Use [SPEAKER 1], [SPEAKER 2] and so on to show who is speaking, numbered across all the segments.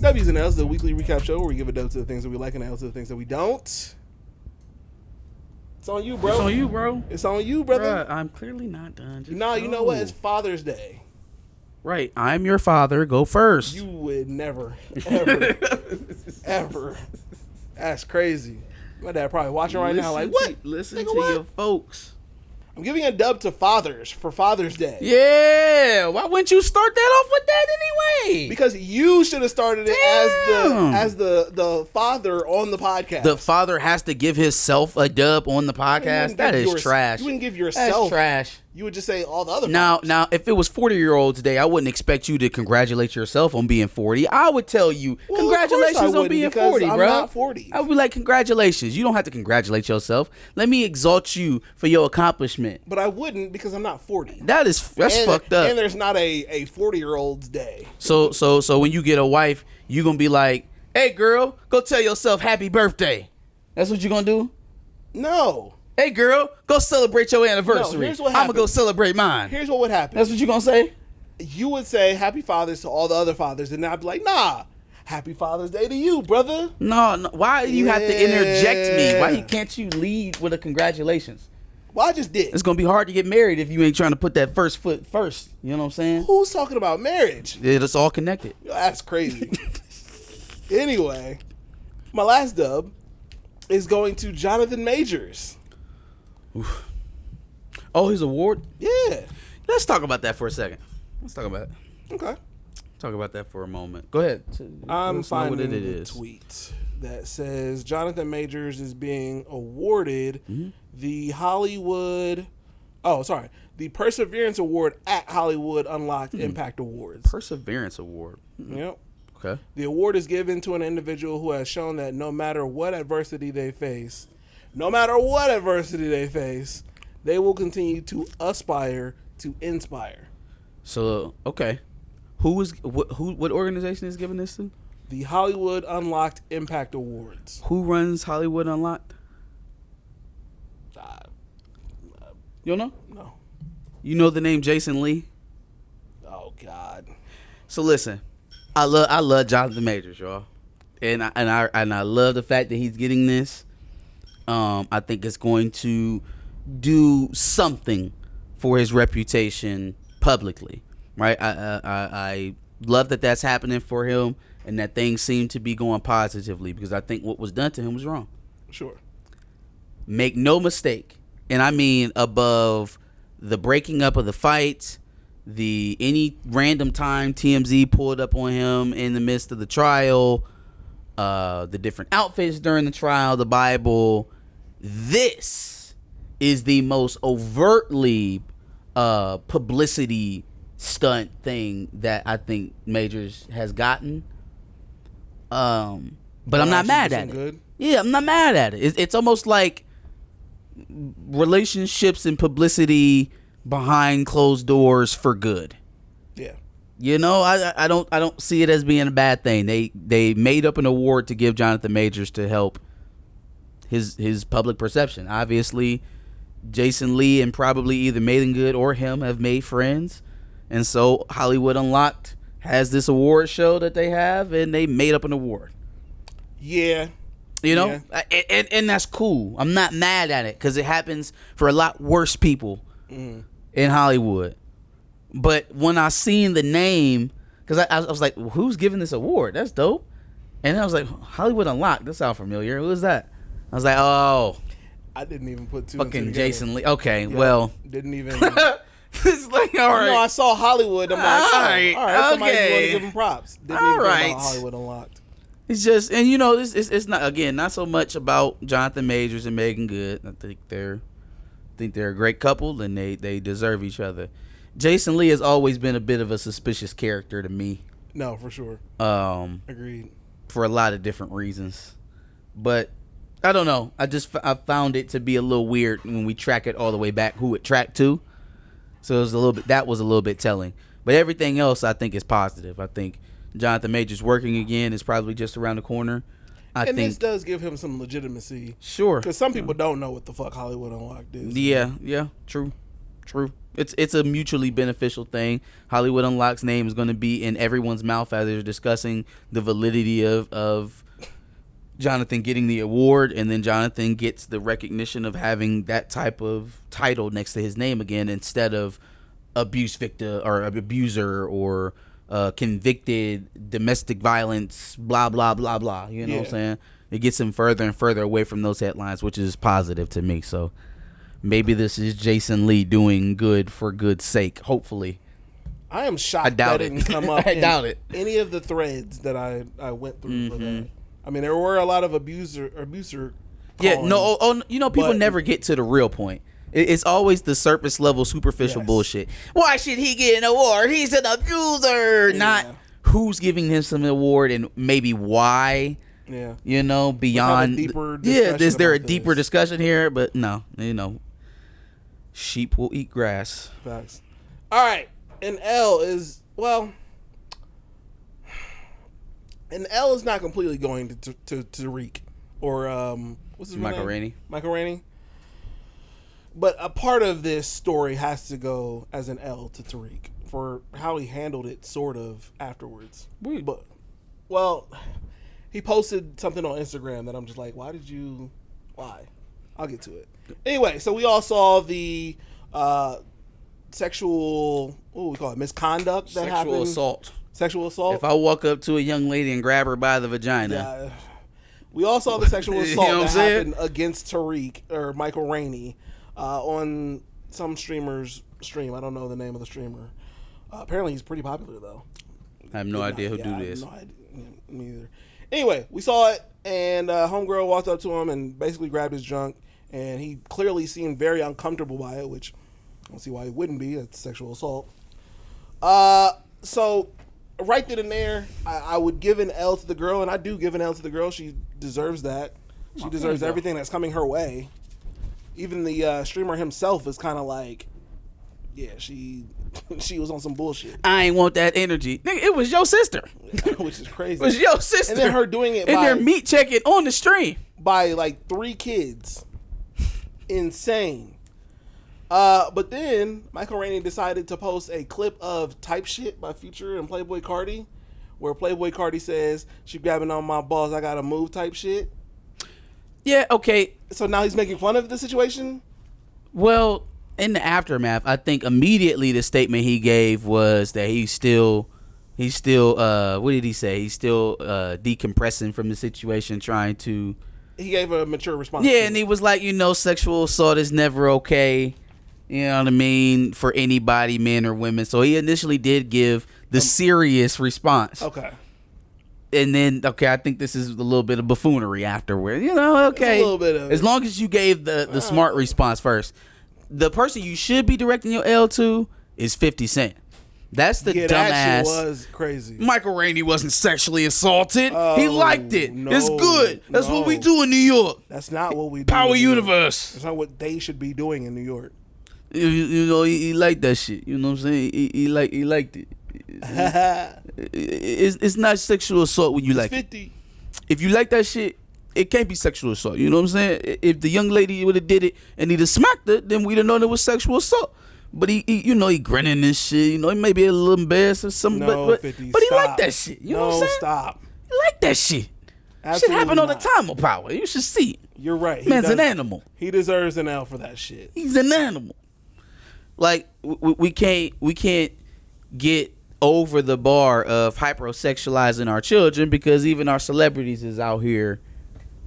[SPEAKER 1] W's and L's, the weekly recap show where we give a dub to the things that we like and L's to the things that we don't. It's on you, bro.
[SPEAKER 2] It's on you, bro.
[SPEAKER 1] It's on you, brother.
[SPEAKER 2] Bruh, I'm clearly not done. Just
[SPEAKER 1] No, you know
[SPEAKER 2] go.
[SPEAKER 1] what? It's Father's Day.
[SPEAKER 2] Right. I'm your father. Go first.
[SPEAKER 1] You would never, ever, ever. That's crazy. My dad probably watching right now like, what?
[SPEAKER 2] Listen
[SPEAKER 1] Nigga,
[SPEAKER 2] to
[SPEAKER 1] what?
[SPEAKER 2] your folks.
[SPEAKER 1] I'm giving a dub to fathers for Father's Day.
[SPEAKER 2] Yeah. Why wouldn't you start that off with that anyway?
[SPEAKER 1] Because you should have started it as the father on the podcast.
[SPEAKER 2] The father has to give himself a dub on the podcast. That is trash.
[SPEAKER 1] You wouldn't give yourself.
[SPEAKER 2] That's trash.
[SPEAKER 1] You would just say all the other fathers.
[SPEAKER 2] Now, if it was 40-year-olds day, I wouldn't expect you to congratulate yourself on being 40. I would tell you,
[SPEAKER 1] Well,
[SPEAKER 2] congratulations on being 40,
[SPEAKER 1] I'm
[SPEAKER 2] bro.
[SPEAKER 1] not 40.
[SPEAKER 2] I would be like, congratulations. You don't have to congratulate yourself. Let me exalt you for your accomplishment.
[SPEAKER 1] But I wouldn't because I'm not 40.
[SPEAKER 2] That's fucked up.
[SPEAKER 1] And there's not a 40-year-old's day.
[SPEAKER 2] So when you get a wife, you gonna be like, hey girl, go tell yourself happy birthday. That's what you gonna do?
[SPEAKER 1] No.
[SPEAKER 2] Hey girl, go celebrate your anniversary.
[SPEAKER 1] No, here's what
[SPEAKER 2] I'm gonna go
[SPEAKER 1] happens.
[SPEAKER 2] celebrate mine.
[SPEAKER 1] Here's what would happen.
[SPEAKER 2] That's what you gonna say?
[SPEAKER 1] You would say happy fathers to all the other fathers, and I'd be like, nah, happy Father's Day to you, brother.
[SPEAKER 2] No. Why do you have to interject me? Why can't you lead with a congratulations?
[SPEAKER 1] Well, I just did.
[SPEAKER 2] It's gonna be hard to get married if you ain't trying to put that first foot first. You know what I'm saying?
[SPEAKER 1] Who's talking about marriage?
[SPEAKER 2] It's all connected.
[SPEAKER 1] That's crazy. Anyway, my last dub is going to Jonathan Majors.
[SPEAKER 2] Oof. Oh, his award?
[SPEAKER 1] Yeah.
[SPEAKER 2] Let's talk about that for a second. Let's talk about it.
[SPEAKER 1] Okay.
[SPEAKER 2] Talk about that for a moment. Go ahead.
[SPEAKER 1] I'm
[SPEAKER 2] Let's know
[SPEAKER 1] finding
[SPEAKER 2] what it
[SPEAKER 1] the
[SPEAKER 2] is.
[SPEAKER 1] tweet that says Jonathan Majors is being awarded the the Perseverance Award at Hollywood Unlocked Impact Awards.
[SPEAKER 2] Perseverance Award.
[SPEAKER 1] Yep.
[SPEAKER 2] Okay.
[SPEAKER 1] The award is given to an individual who has shown that no matter what adversity they face, they will continue to aspire to inspire.
[SPEAKER 2] So, okay. What organization is giving this to?
[SPEAKER 1] The Hollywood Unlocked Impact Awards.
[SPEAKER 2] Who runs Hollywood Unlocked? You don't know?
[SPEAKER 1] No.
[SPEAKER 2] You know the name Jason Lee?
[SPEAKER 1] Oh God.
[SPEAKER 2] So listen, I love Jonathan Majors, y'all, and I love the fact that he's getting this. I think it's going to do something for his reputation publicly, right? I love that that's happening for him, and that things seem to be going positively, because I think what was done to him was wrong.
[SPEAKER 1] Sure.
[SPEAKER 2] Make no mistake, and I mean above the breaking up of the fights, any random time TMZ pulled up on him in the midst of the trial, the different outfits during the trial, the Bible. This is the most overtly publicity stunt thing that I think Majors has gotten. But I'm not mad at it.
[SPEAKER 1] Good.
[SPEAKER 2] Yeah, I'm not mad at it. It's almost like relationships and publicity behind closed doors for good.
[SPEAKER 1] Yeah.
[SPEAKER 2] You know, I don't see it as being a bad thing. They made up an award to give Jonathan Majors to help his public perception. Obviously, Jason Lee and probably either Megan Good or him have made friends, and so Hollywood Unlocked has this award show that they have, and they made up an award.
[SPEAKER 1] Yeah.
[SPEAKER 2] You know, and that's cool. I'm not mad at it, because it happens for a lot worse people in Hollywood. But when I seen the name, because I was like, well, who's giving this award? That's dope. And I was like, Hollywood Unlocked. That sounds familiar. Who is that? I was like, oh,
[SPEAKER 1] I didn't even put two.
[SPEAKER 2] fucking Jason Lee. Okay,
[SPEAKER 1] Yeah,
[SPEAKER 2] well,
[SPEAKER 1] didn't even.
[SPEAKER 2] it's like, all right.
[SPEAKER 1] No, I saw Hollywood. I'm like,
[SPEAKER 2] All right,
[SPEAKER 1] all right. Somebody's
[SPEAKER 2] okay.
[SPEAKER 1] going to give him props. Didn't
[SPEAKER 2] All
[SPEAKER 1] even think
[SPEAKER 2] right.
[SPEAKER 1] about Hollywood Unlocked.
[SPEAKER 2] It's just, and you know, it's not, again, not so much about Jonathan Majors and Megan Good. I think they're a great couple, and they deserve each other. Jason Lee has always been a bit of a suspicious character to me.
[SPEAKER 1] No, for sure. Agreed.
[SPEAKER 2] For a lot of different reasons, but I don't know. I found it to be a little weird when we track it all the way back who it tracked to. So it was that was a little bit telling. But everything else I think is positive. I think Jonathan Majors working again is probably just around the corner. I think
[SPEAKER 1] this does give him some legitimacy.
[SPEAKER 2] Sure.
[SPEAKER 1] Because some people don't know what the fuck Hollywood Unlocked is.
[SPEAKER 2] Yeah, true. True. It's a mutually beneficial thing. Hollywood Unlocked's name is going to be in everyone's mouth as they're discussing the validity of Jonathan getting the award, and then Jonathan gets the recognition of having that type of title next to his name again, instead of abuse victim or abuser or convicted domestic violence, blah blah blah blah. You know what I'm saying? It gets him further and further away from those headlines, which is positive to me. So maybe this is Jason Lee doing good for good's sake. Hopefully.
[SPEAKER 1] I am shocked
[SPEAKER 2] I doubt
[SPEAKER 1] that
[SPEAKER 2] it.
[SPEAKER 1] didn't come up
[SPEAKER 2] I
[SPEAKER 1] in
[SPEAKER 2] doubt it.
[SPEAKER 1] any of the threads that I went through for that. I mean, there were a lot of abuser.
[SPEAKER 2] Yeah, no, people
[SPEAKER 1] but-
[SPEAKER 2] never get to the real point. It's always the surface level, superficial bullshit. Why should he get an award? He's an abuser.
[SPEAKER 1] Yeah.
[SPEAKER 2] Not who's giving him some award and maybe why.
[SPEAKER 1] Yeah.
[SPEAKER 2] You know, beyond. Is there a deeper
[SPEAKER 1] this.
[SPEAKER 2] discussion here? But no, sheep will eat grass.
[SPEAKER 1] Facts. All right, and L is and L is not completely going to Tariq or what's his
[SPEAKER 2] Michael
[SPEAKER 1] name?
[SPEAKER 2] Rainey.
[SPEAKER 1] Michael Rainey. But a part of this story has to go as an L to Tariq for how he handled it, sort of afterwards. But he posted something on Instagram that I'm just like, why? I'll get to it. Anyway, so we all saw the sexual, what do we call it, misconduct that happened. Sexual assault.
[SPEAKER 2] If I walk up to a young lady and grab her by the vagina.
[SPEAKER 1] Yeah. We all saw the sexual assault
[SPEAKER 2] You know what
[SPEAKER 1] that
[SPEAKER 2] I'm saying?
[SPEAKER 1] happened against Tariq or Michael Rainey on some streamer's stream. I don't know the name of the streamer. Apparently he's pretty popular though.
[SPEAKER 2] I have no idea who do this.
[SPEAKER 1] No idea. Me either. Anyway, we saw it, and homegirl walked up to him and basically grabbed his junk, and he clearly seemed very uncomfortable by it, which I don't see why he wouldn't be. It's sexual assault. So right then and there, I would give an L to the girl, and I do give an L to the girl. She deserves that. She deserves everything that's coming her way. Even the streamer himself is kind of like, yeah, she was on some bullshit.
[SPEAKER 2] I ain't want that energy. Nigga, it was your sister.
[SPEAKER 1] Which is crazy.
[SPEAKER 2] It was your sister.
[SPEAKER 1] And then her doing it
[SPEAKER 2] and they're meat checking on the stream.
[SPEAKER 1] by like 3 kids. Insane. But then Michael Rainey decided to post a clip of Type Shit by Future and Playboy Cardi, where Playboy Cardi says, she grabbing on my balls, I gotta move type shit.
[SPEAKER 2] Yeah, okay.
[SPEAKER 1] So now he's making fun of the situation?
[SPEAKER 2] Well, in the aftermath, I think immediately the statement he gave was that he's still what did he say? He's still decompressing from the situation, trying to.
[SPEAKER 1] He gave a mature response.
[SPEAKER 2] Yeah, and he was like, sexual assault is never okay. You know what I mean? For anybody, men or women. So he initially did give the serious response.
[SPEAKER 1] Okay.
[SPEAKER 2] And then, I think this is a little bit of buffoonery afterward. Okay.
[SPEAKER 1] It's a little bit of
[SPEAKER 2] as long as you gave the smart response first. The person you should be directing your L to is 50 Cent. That's the dumbass.
[SPEAKER 1] That shit was crazy.
[SPEAKER 2] Michael Rainey wasn't sexually assaulted. He liked it.
[SPEAKER 1] No,
[SPEAKER 2] it's good. That's what we do in New York.
[SPEAKER 1] That's not what we do.
[SPEAKER 2] Power Universe.
[SPEAKER 1] That's not what they should be doing in New York.
[SPEAKER 2] He liked that shit. You know what I'm saying? He liked it. It's not sexual assault when you like
[SPEAKER 1] 50.
[SPEAKER 2] it. If you like that shit, it can't be sexual assault. You know what I'm saying? If the young lady would have did it and he'd have smacked her, then we'd have known it was sexual assault. But he grinning and shit. He may be a little embarrassed or something.
[SPEAKER 1] No,
[SPEAKER 2] but
[SPEAKER 1] 50,
[SPEAKER 2] he
[SPEAKER 1] stop.
[SPEAKER 2] liked that shit. You know what I'm saying?
[SPEAKER 1] Stop.
[SPEAKER 2] He liked that shit.
[SPEAKER 1] Absolutely
[SPEAKER 2] shit happen all the
[SPEAKER 1] not.
[SPEAKER 2] time on Power. You should see it.
[SPEAKER 1] You're right.
[SPEAKER 2] Man's an animal.
[SPEAKER 1] He deserves an L for that shit.
[SPEAKER 2] He's an animal. Like we can't get over the bar of hypersexualizing our children, because even our celebrities is out here.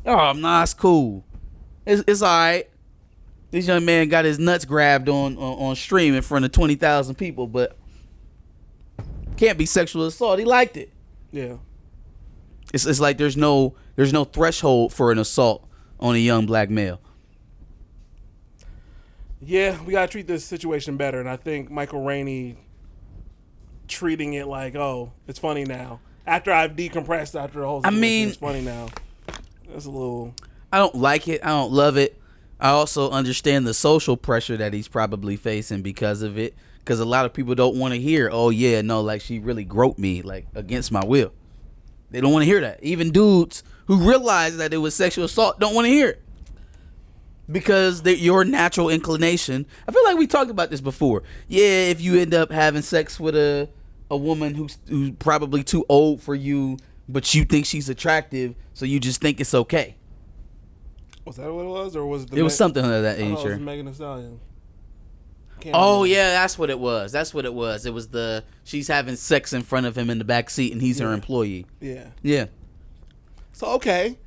[SPEAKER 2] Oh, nah, it's cool. It's all right. This young man got his nuts grabbed on stream in front of 20,000 people, but can't be sexual assault. He liked it.
[SPEAKER 1] Yeah.
[SPEAKER 2] It's like there's no threshold for an assault on a young black male.
[SPEAKER 1] Yeah, we gotta treat this situation better, and I think Michael Rainey treating it like, oh, it's funny now. After I've decompressed after the whole situation, it's funny now. That's a little.
[SPEAKER 2] I don't like it. I don't love it. I also understand the social pressure that he's probably facing because of it. Because a lot of people don't want to hear, oh yeah, no, like she really groped me, like against my will. They don't want to hear that. Even dudes who realize that it was sexual assault don't want to hear it. because your natural inclination. I feel like we talked about this before. Yeah, if you end up having sex with a woman who's probably too old for you, but you think she's attractive, so you just think it's okay.
[SPEAKER 1] Was that what it was, or was it?
[SPEAKER 2] It was something of that nature.
[SPEAKER 1] It was Megan Thee Stallion.
[SPEAKER 2] Yeah, that's what it was. It was she's having sex in front of him in the back seat, and he's her employee. Yeah.
[SPEAKER 1] So okay,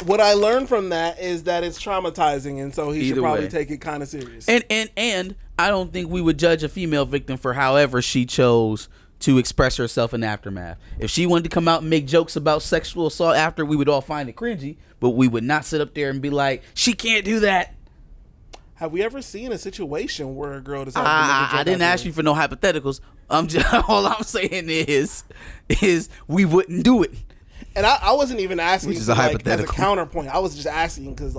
[SPEAKER 1] what I learned from that is that it's traumatizing, and so he should probably take it kind of serious.
[SPEAKER 2] And I don't think we would judge a female victim for however she chose to express herself in aftermath. If she wanted to come out and make jokes about sexual assault after, we would all find it cringy, but we would not sit up there and be like, she can't do that.
[SPEAKER 1] Have we ever seen a situation where a girl decided
[SPEAKER 2] I didn't ask you for no hypotheticals. All I'm saying is we wouldn't do it.
[SPEAKER 1] And I wasn't even asking,
[SPEAKER 2] which is a hypothetical.
[SPEAKER 1] As a counterpoint. I was just asking because,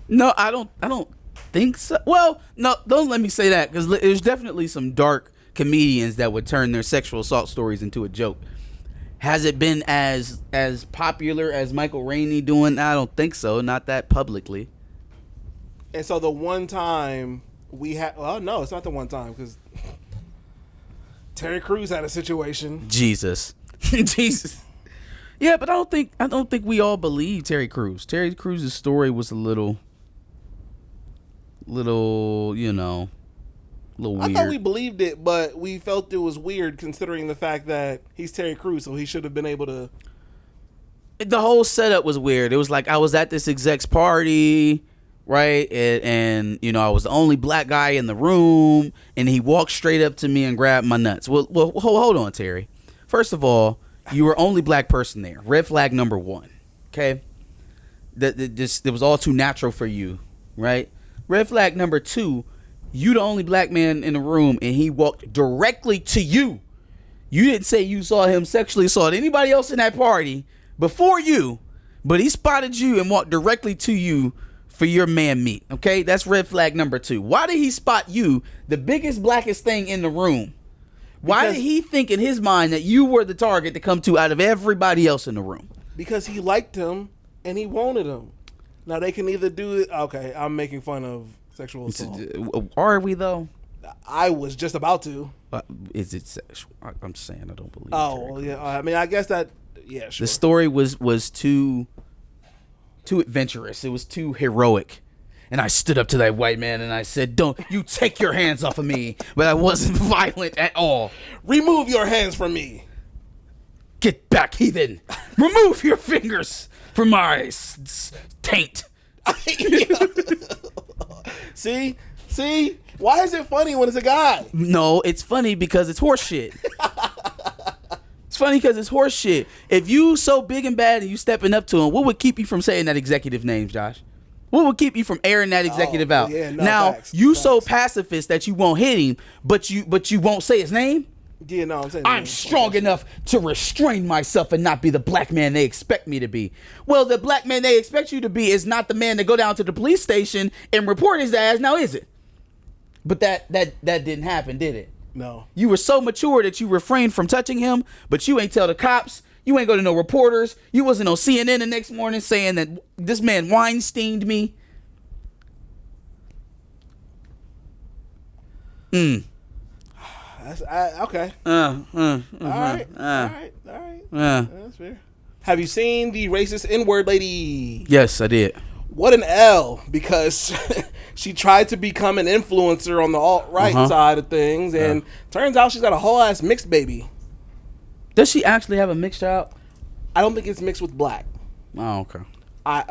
[SPEAKER 2] no, I don't think so. Well, no, don't let me say that, because there's definitely some dark comedians that would turn their sexual assault stories into a joke. Has it been as popular as Michael Rainey doing? I don't think so. Not that publicly.
[SPEAKER 1] And so the one time we had, well, no, it's not the one time, because Terry Crews had a situation. Jesus.
[SPEAKER 2] Yeah, but I don't think we all believe Terry Crews. Terry Crews' story was a little weird.
[SPEAKER 1] I thought we believed it, but we felt it was weird considering the fact that he's Terry Crews, so he should have been able to.
[SPEAKER 2] The whole setup was weird. It was like I was at this exec's party, right? And I was the only black guy in the room, and he walked straight up to me and grabbed my nuts. Well, hold on, Terry. First of all, you were only black person there. Red flag number 1. Okay? That was all too natural for you, right? Red flag number 2, you the only black man in the room, and he walked directly to you. You didn't say you saw him sexually assault anybody else in that party before you, but he spotted you and walked directly to you for your man meet. Okay? That's red flag number 2. Why did he spot you, the biggest, blackest thing in the room? Why did he think in his mind that you were the target to come to out of everybody else in the room?
[SPEAKER 1] Because he liked him and he wanted him. Now they can either do it. Okay, I'm making fun of sexual assault.
[SPEAKER 2] Are we though?
[SPEAKER 1] I was just about to.
[SPEAKER 2] Is it sexual? I'm saying I don't believe.
[SPEAKER 1] Oh well, yeah. I mean, I guess that. Yeah, sure.
[SPEAKER 2] The story was too adventurous. It was too heroic. And I stood up to that white man and I said, "Don't you take your hands off of me." But I wasn't violent at all.
[SPEAKER 1] Remove your hands from me.
[SPEAKER 2] Get back, heathen. Remove your fingers from my taint.
[SPEAKER 1] See? Why is it funny when it's a guy?
[SPEAKER 2] No, it's funny because it's horseshit. It's funny because it's horseshit. If you so big and bad and you stepping up to him, what would keep you from saying that executive name, Josh? What would keep you from airing that executive out?
[SPEAKER 1] Yeah, no,
[SPEAKER 2] now,
[SPEAKER 1] facts.
[SPEAKER 2] So pacifist that you won't hit him, but you won't say his name?
[SPEAKER 1] Yeah, no, I'm saying
[SPEAKER 2] I'm strong enough to restrain myself and not be the black man they expect me to be. Well, the black man they expect you to be is not the man that go down to the police station and report his ass, now is it? But that didn't happen, did it?
[SPEAKER 1] No.
[SPEAKER 2] You were so mature that you refrained from touching him, but you ain't tell the cops. You ain't go to no reporters. You wasn't on CNN the next morning saying that this man Weinsteined me.
[SPEAKER 1] Okay. All right. That's fair. Have you seen the racist N-word lady?
[SPEAKER 2] Yes, I did.
[SPEAKER 1] What an L, because she tried to become an influencer on the alt-right side of things, and turns out she's got a whole ass mixed baby.
[SPEAKER 2] Does she actually have a mixed child?
[SPEAKER 1] I don't think it's mixed with black.
[SPEAKER 2] Oh, okay.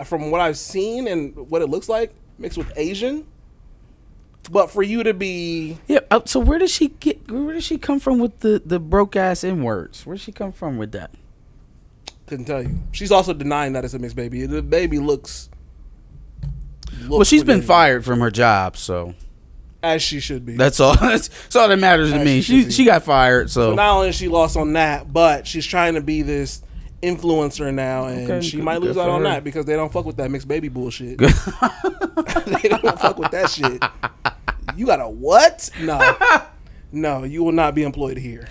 [SPEAKER 1] From what I've seen and what it looks like, mixed with Asian. But for you to be...
[SPEAKER 2] Yeah, so where does she come from with the broke ass N-words? Where does she come from with that?
[SPEAKER 1] Couldn't tell you. She's also denying that it's a mixed baby. The baby looks
[SPEAKER 2] well, she's been fired from her job, so...
[SPEAKER 1] As she should be.
[SPEAKER 2] That's all. That's all that matters to me. She got fired, so
[SPEAKER 1] not only is she lost on that, but she's trying to be this influencer now, and she might lose out on that because they don't fuck with that mixed baby bullshit. They don't fuck with that shit. You got a what? No, you will not be employed here.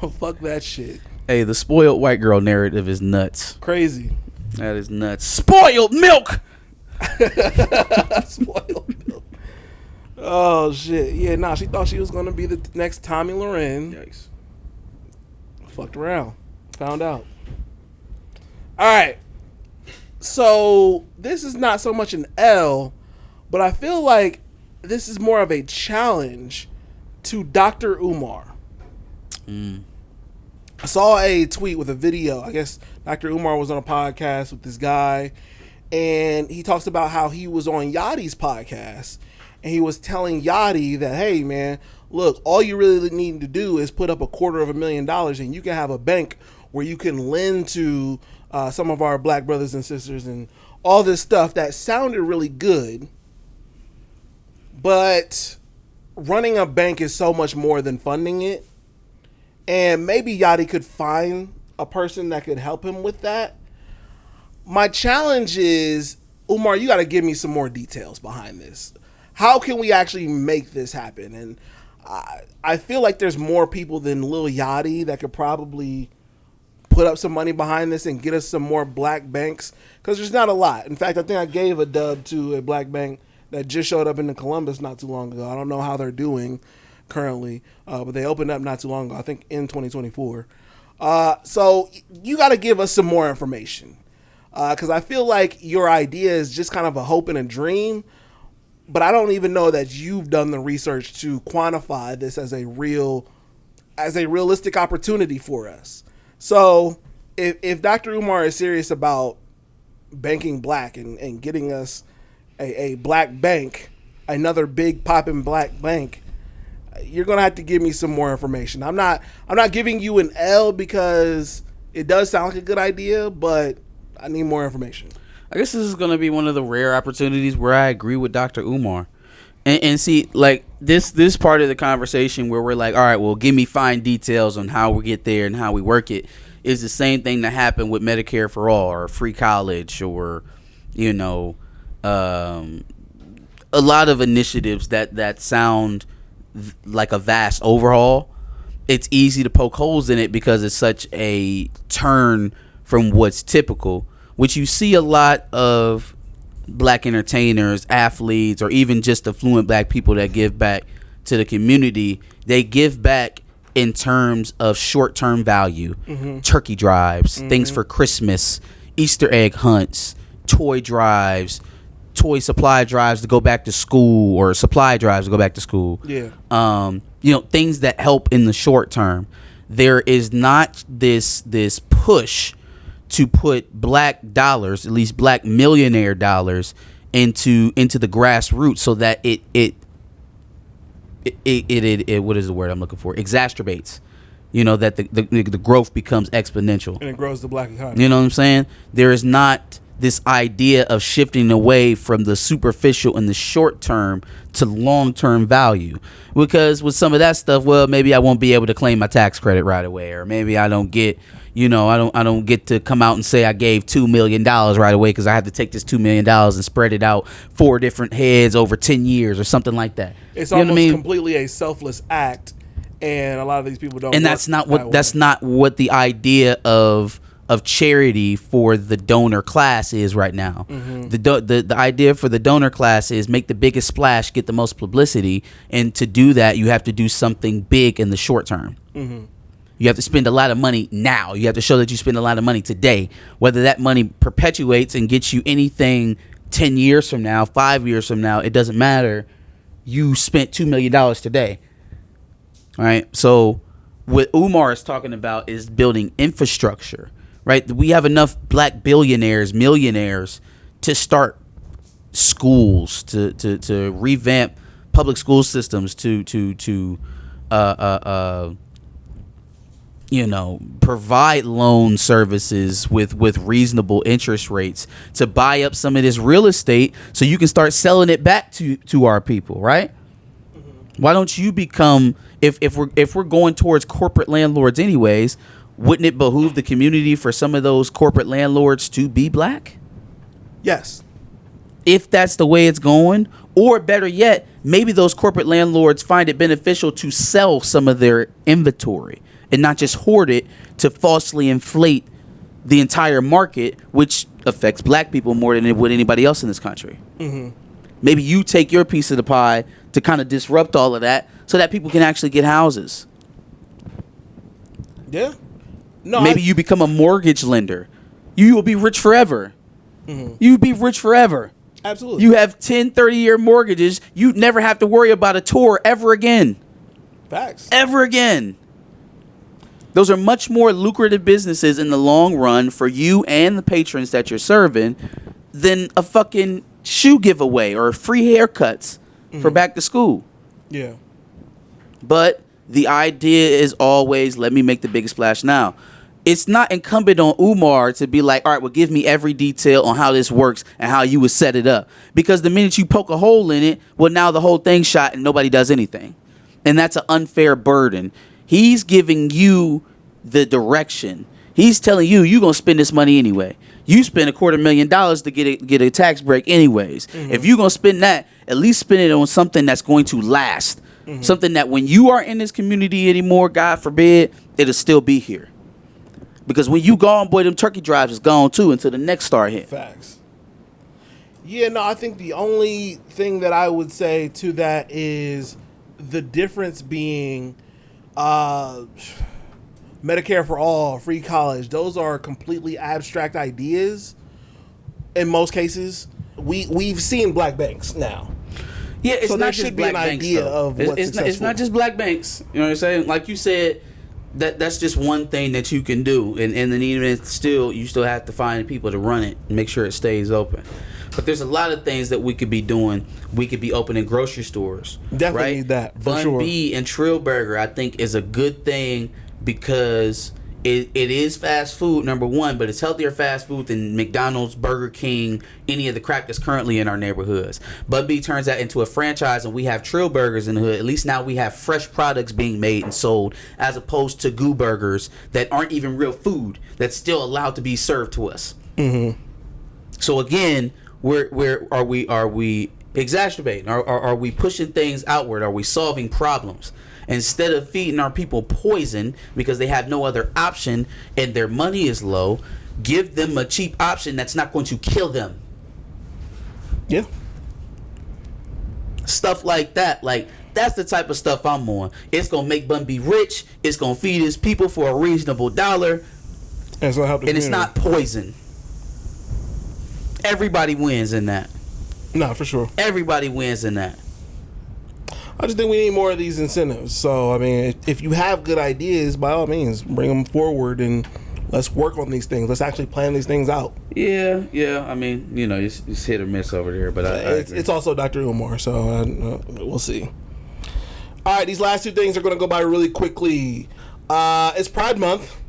[SPEAKER 1] Oh, fuck that shit.
[SPEAKER 2] Hey, the spoiled white girl narrative is nuts.
[SPEAKER 1] Crazy.
[SPEAKER 2] That is nuts. Spoiled milk.
[SPEAKER 1] Spoiled milk. Oh shit! Yeah, nah. She thought she was gonna be the next Tommy Loren.
[SPEAKER 2] Yikes.
[SPEAKER 1] Fucked around. Found out. All right. So this is not so much an L, but I feel like this is more of a challenge to Dr. Umar. I saw a tweet with a video. I guess Dr. Umar was on a podcast with this guy, and he talks about how he was on Yachty's podcast, and he was telling Yachty that, hey, man, look, all you really need to do is put up $250,000, and you can have a bank where you can lend to some of our black brothers and sisters and all this stuff that sounded really good. But running a bank is so much more than funding it. And maybe Yachty could find a person that could help him with that. My challenge is, Umar, you got to give me some more details behind this. How can we actually make this happen? And I feel like there's more people than Lil Yachty that could probably put up some money behind this and get us some more black banks, because there's not a lot. In fact, I think I gave a dub to a black bank that just showed up in Columbus not too long ago. I don't know how they're doing currently, but they opened up not too long ago, I think in 2024. So you got to give us some more information, because I feel like your idea is just kind of a hope and a dream, but I don't even know that you've done the research to quantify this as a realistic opportunity for us. So if Dr. Umar is serious about banking black and getting us a black bank, another big popping black bank, you're gonna have to give me some more information. I'm not giving you an L because it does sound like a good idea, but I need more information.
[SPEAKER 2] I guess this is gonna be one of the rare opportunities where I agree with Dr. Umar, and see, like this part of the conversation where we're like, all right, well, give me fine details on how we get there and how we work it, is the same thing that happened with Medicare for All or free college, or a lot of initiatives that sound like a vast overhaul. It's easy to poke holes in it because it's such a turn from what's typical, which you see a lot of black entertainers, athletes, or even just affluent black people that give back to the community. They give back in terms of short-term value, turkey drives, things for Christmas, Easter egg hunts, toy drives, toy supply drives to go back to school, or supply drives to go back to school.
[SPEAKER 1] Yeah.
[SPEAKER 2] Things that help in the short term. There is not this push to put black dollars, at least black millionaire dollars, into the grassroots, so that it what is the word I'm looking for? Exacerbates. That the growth becomes exponential.
[SPEAKER 1] And it grows the black economy.
[SPEAKER 2] You know what I'm saying? There is not this idea of shifting away from the superficial and the short term to long term value, because with some of that stuff, well, maybe I won't be able to claim my tax credit right away, or maybe I don't get, I don't get to come out and say I gave $2 million right away, because I have to take this $2 million and spread it out 4 different heads over 10 years or something like that.
[SPEAKER 1] It's almost completely a selfless act, and a lot of these people don't.
[SPEAKER 2] And that's not what the idea of charity for the donor class is right now. The idea for the donor class is make the biggest splash, get the most publicity, and to do that you have to do something big in the short term. You have to spend a lot of money now. You have to show that you spend a lot of money today. Whether that money perpetuates and gets you anything 10 years from now, 5 years from now, it doesn't matter. You spent $2 million today. All right. So what Umar is talking about is building infrastructure. Right, we have enough black billionaires, millionaires to start schools, to revamp public school systems, to provide loan services with reasonable interest rates, to buy up some of this real estate so you can start selling it back to our people. Right? Why don't you become, if we're going towards corporate landlords anyways? Wouldn't it behoove the community for some of those corporate landlords to be black?
[SPEAKER 1] Yes.
[SPEAKER 2] If that's the way it's going, or better yet, maybe those corporate landlords find it beneficial to sell some of their inventory and not just hoard it to falsely inflate the entire market, which affects black people more than it would anybody else in this country. Mm-hmm. Maybe you take your piece of the pie to kind of disrupt all of that so that people can actually get houses.
[SPEAKER 1] Yeah. No.
[SPEAKER 2] Maybe you become a mortgage lender. You will be rich forever. Mm-hmm. You will be rich forever.
[SPEAKER 1] Absolutely.
[SPEAKER 2] You have 10, 30-year mortgages. You never have to worry about a tour ever again.
[SPEAKER 1] Facts.
[SPEAKER 2] Ever again. Those are much more lucrative businesses in the long run for you and the patrons that you're serving than a fucking shoe giveaway or free haircuts for back to school.
[SPEAKER 1] Yeah.
[SPEAKER 2] But the idea is always, let me make the biggest splash now. It's not incumbent on Umar to be like, all right, well, give me every detail on how this works and how you would set it up. Because the minute you poke a hole in it, well, now the whole thing's shot and nobody does anything. And that's an unfair burden. He's giving you the direction. He's telling you, you're going to spend this money anyway. You spend $250,000 to get a tax break anyways. Mm-hmm. If you're going to spend that, at least spend it on something that's going to last. Mm-hmm. Something that when you aren't in this community anymore, God forbid, it'll still be here. Because when you gone, boy, them turkey drives is gone too until the next star hit.
[SPEAKER 1] Facts. Yeah, no, I think the only thing that I would say to that is the difference being Medicare for all, free college. Those are completely abstract ideas in most cases. We've seen black banks now.
[SPEAKER 2] Yeah, it's
[SPEAKER 1] so
[SPEAKER 2] not
[SPEAKER 1] there
[SPEAKER 2] just
[SPEAKER 1] should be
[SPEAKER 2] black
[SPEAKER 1] an
[SPEAKER 2] banks,
[SPEAKER 1] idea
[SPEAKER 2] though.
[SPEAKER 1] of what's successful.
[SPEAKER 2] It's not just black banks. You know what I'm saying? Like you said, that's just one thing that you can do, and then even still, you still have to find people to run it and make sure it stays open. But there's a lot of things that we could be doing. We could be opening grocery stores.
[SPEAKER 1] Definitely
[SPEAKER 2] right?
[SPEAKER 1] need that, for
[SPEAKER 2] Bun
[SPEAKER 1] sure.
[SPEAKER 2] B and Trill Burger, I think, is a good thing because it is fast food, number one, but it's healthier fast food than McDonald's, Burger King, any of the crap that's currently in our neighborhoods. Bun B turns that into a franchise, and we have Trill Burgers in the hood. At least now we have fresh products being made and sold, as opposed to goo burgers that aren't even real food that's still allowed to be served to us. Mm-hmm. So again, where are we exacerbating? Are we pushing things outward? Are we solving problems? Instead of feeding our people poison because they have no other option and their money is low, give them a cheap option that's not going to kill them.
[SPEAKER 1] Yeah.
[SPEAKER 2] Stuff like that. Like, that's the type of stuff I'm on. It's going to make Bun B rich. It's going to feed his people for a reasonable dollar.
[SPEAKER 1] And it's,
[SPEAKER 2] it's not poison. Everybody wins in that.
[SPEAKER 1] No, for sure.
[SPEAKER 2] Everybody wins in that.
[SPEAKER 1] I just think we need more of these incentives. So, I mean, if you have good ideas, by all means, bring them forward and let's work on these things. Let's actually plan these things out.
[SPEAKER 2] Yeah. I mean, you know, it's hit or miss over there, but
[SPEAKER 1] it's also Dr. Umar, so we'll see. All right, these last two things are going to go by really quickly. It's Pride Month.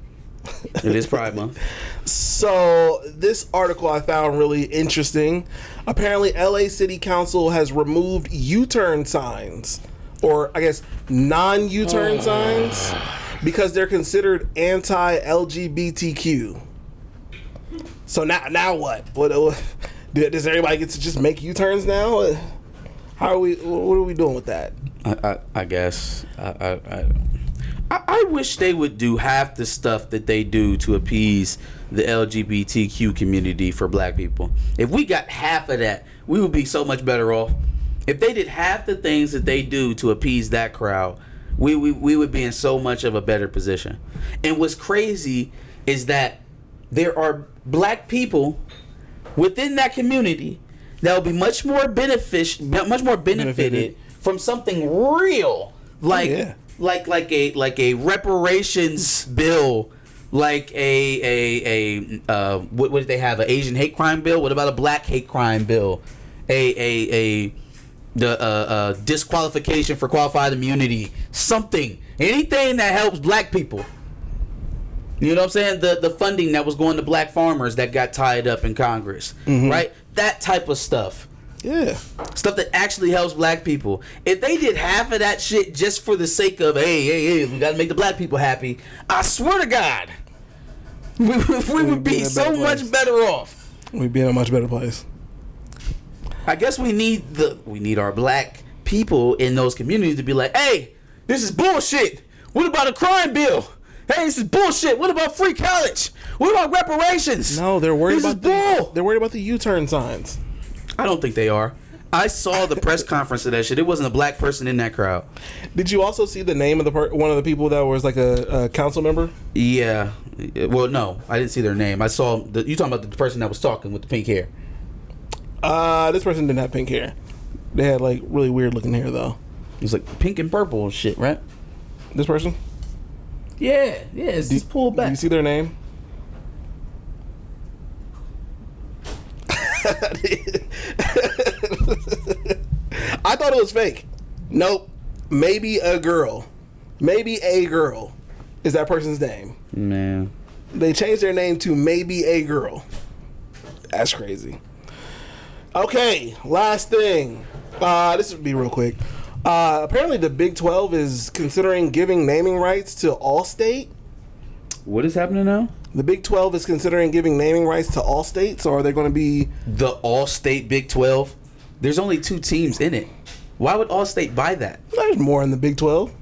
[SPEAKER 2] It is Pride Month.
[SPEAKER 1] So this article I found really interesting. Apparently, LA City Council has removed U-turn signs, or I guess non-U-turn signs, because they're considered anti-LGBTQ. So now what? Does everybody get to just make U-turns now? What are we doing with that?
[SPEAKER 2] I guess I wish they would do half the stuff that they do to appease the LGBTQ community for black people. If we got half of that, we would be so much better off. If they did half the things that they do to appease that crowd, we would be in so much of a better position. And what's crazy is that there are black people within that community that will be much more benefited from something real, like a reparations bill, like a what did they have? An Asian hate crime bill? What about a black hate crime bill? The disqualification for qualified immunity? Something, anything that helps black people. You know what I'm saying? The funding that was going to black farmers that got tied up in Congress, right? That type of stuff.
[SPEAKER 1] Yeah. Stuff
[SPEAKER 2] that actually helps black people. If they did half of that shit just for the sake of, hey, we got to make the black people happy, I swear to God, we would be so much better off.
[SPEAKER 1] We'd be in a much better place.
[SPEAKER 2] I guess we need our black people in those communities to be like, hey, this is bullshit. What about a crime bill? Hey, this is bullshit. What about free college? What about reparations?
[SPEAKER 1] No, they're worried
[SPEAKER 2] This
[SPEAKER 1] about
[SPEAKER 2] is bull.
[SPEAKER 1] they're worried about the U-turn signs.
[SPEAKER 2] I don't think they are. I saw the press conference of that shit. It wasn't a black person in that crowd.
[SPEAKER 1] Did you also see the name of the one of the people that was like a council member?
[SPEAKER 2] Yeah. Well, no, I didn't see their name. I saw you talking about the person that was talking with the pink hair.
[SPEAKER 1] This person didn't have pink hair. They had like really weird looking hair though.
[SPEAKER 2] It was like pink and purple and shit, right?
[SPEAKER 1] This person?
[SPEAKER 2] Yeah, it's just pulled back.
[SPEAKER 1] Do you see their name? I thought it was fake. Nope. Maybe a girl. Maybe a girl is that person's name.
[SPEAKER 2] Man.
[SPEAKER 1] They changed their name to Maybe a Girl. That's crazy. Okay, last thing. This would be real quick. Apparently the Big 12 is considering giving naming rights to Allstate.
[SPEAKER 2] What is happening now?
[SPEAKER 1] The Big 12 is considering giving naming rights to Allstate, so are they going to be...
[SPEAKER 2] The All-State Big 12? There's only 2 teams in it. Why would Allstate buy that?
[SPEAKER 1] There's more in the Big 12.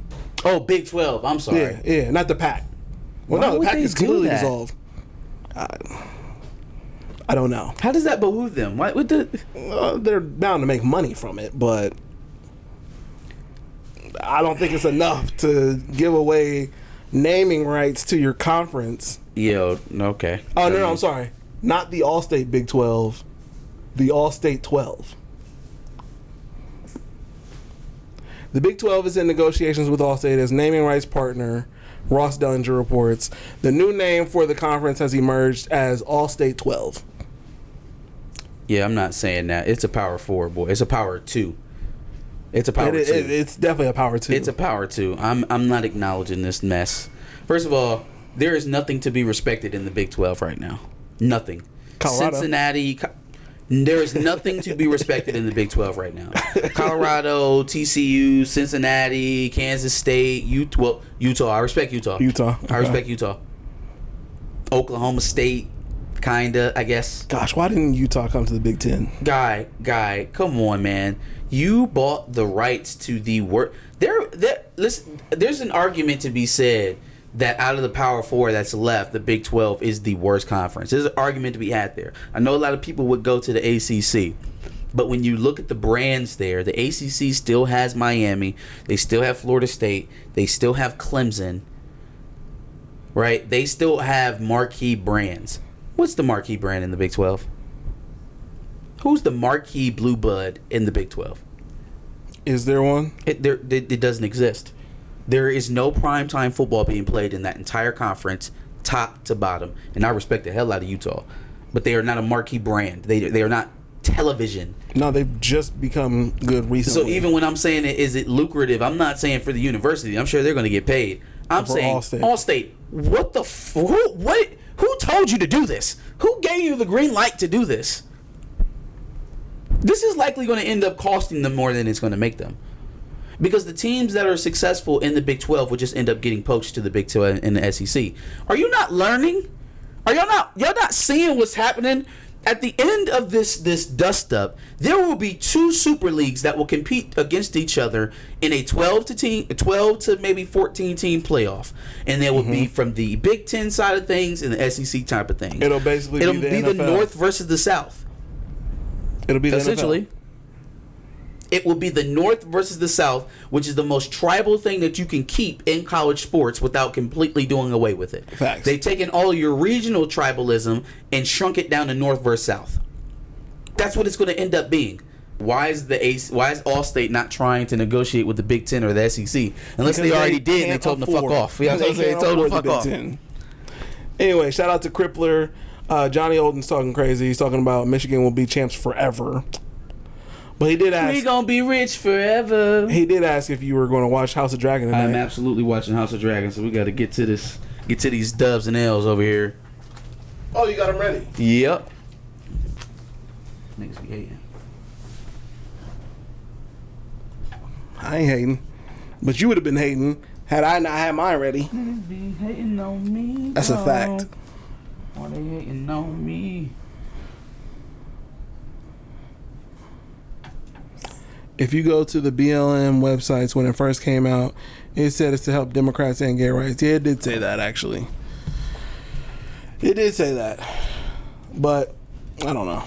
[SPEAKER 2] Oh, Big 12. I'm sorry.
[SPEAKER 1] Yeah, not the Pac. Well,
[SPEAKER 2] Why
[SPEAKER 1] no, the
[SPEAKER 2] would
[SPEAKER 1] Pac
[SPEAKER 2] they
[SPEAKER 1] is
[SPEAKER 2] do
[SPEAKER 1] completely
[SPEAKER 2] that?
[SPEAKER 1] dissolved. I don't know.
[SPEAKER 2] How does that behoove them? Why would the...
[SPEAKER 1] They're bound to make money from it, but I don't think it's enough to give away naming rights to your conference.
[SPEAKER 2] Yo, okay.
[SPEAKER 1] Oh, no, I'm sorry. Not the All-State Big 12. The All-State 12. The Big 12 is in negotiations with Allstate as naming rights partner, Ross Dellinger reports. The new name for the conference has emerged as Allstate 12.
[SPEAKER 2] Yeah, I'm not saying that. It's a power 4, boy. It's a power 2. It's a power 2.
[SPEAKER 1] It's definitely a power 2.
[SPEAKER 2] It's a power 2. I'm not acknowledging this mess. First of all, there is nothing to be respected in the Big 12 right now. Nothing.
[SPEAKER 1] Colorado.
[SPEAKER 2] Cincinnati. There is nothing to be respected in the Big 12 right now. Colorado, TCU, Cincinnati, Kansas State, Utah. I respect Utah. I respect Utah. Oklahoma State, kinda, I guess.
[SPEAKER 1] Gosh, why didn't Utah come to the Big Ten?
[SPEAKER 2] Guy, come on, man. You bought the rights to the work. Listen, there's an argument to be said that out of the Power 4 that's left, the Big 12 is the worst conference. There's an argument to be had there. I know a lot of people would go to the ACC, but when you look at the brands there, the ACC still has Miami. They still have Florida State. They still have Clemson. Right? They still have marquee brands. What's the marquee brand in the Big 12? Who's the marquee blue blood in the Big 12?
[SPEAKER 1] Is there one?
[SPEAKER 2] It doesn't exist. There is no primetime football being played in that entire conference, top to bottom. And I respect the hell out of Utah. But they are not a marquee brand. They are not television.
[SPEAKER 1] No, they've just become good recently.
[SPEAKER 2] So even when I'm saying is it lucrative, I'm not saying for the university. I'm sure they're going to get paid. I'm saying Allstate. What the who told you to do this? Who gave you the green light to do this? This is likely going to end up costing them more than it's going to make them. Because the teams that are successful in the Big 12 will just end up getting poached to the Big 12 and the SEC. Are you not learning? Are y'all not seeing what's happening? At the end of this dust up, there will be 2 super leagues that will compete against each other in a 12 to maybe 14 team playoff, and they will be from the Big 10 side of things and the SEC type of things.
[SPEAKER 1] It'll be
[SPEAKER 2] the North versus the South.
[SPEAKER 1] It'll be the
[SPEAKER 2] essentially.
[SPEAKER 1] NFL.
[SPEAKER 2] It will be the North versus the South, which is the most tribal thing that you can keep in college sports without completely doing away with it.
[SPEAKER 1] Facts.
[SPEAKER 2] They've taken all your regional tribalism and shrunk it down to North versus South. That's what it's going to end up being. Why is Allstate not trying to negotiate with the Big Ten or the SEC? Unless they already did and they told them to fuck off. Yeah, they told them to fuck off.
[SPEAKER 1] Anyway, shout out to Crippler. Johnny Olden's talking crazy. He's talking about Michigan will be champs forever. But he did ask.
[SPEAKER 2] We gonna be rich forever.
[SPEAKER 1] He did ask if you were going to watch House of Dragon tonight.
[SPEAKER 2] I'm absolutely watching House of Dragon, so we got to get to these dubs and L's over here.
[SPEAKER 1] Oh, you got them ready?
[SPEAKER 2] Yep. Niggas be hating.
[SPEAKER 1] I ain't hating, but you would have been hating had I not had mine ready.
[SPEAKER 2] Niggas be hating on me.
[SPEAKER 1] That's a fact.
[SPEAKER 2] Why they hating on me?
[SPEAKER 1] if you go to the BLM websites when it first came out, it said it's to help Democrats and gay rights. Yeah, it did say that, actually. It did say that. But, I don't know.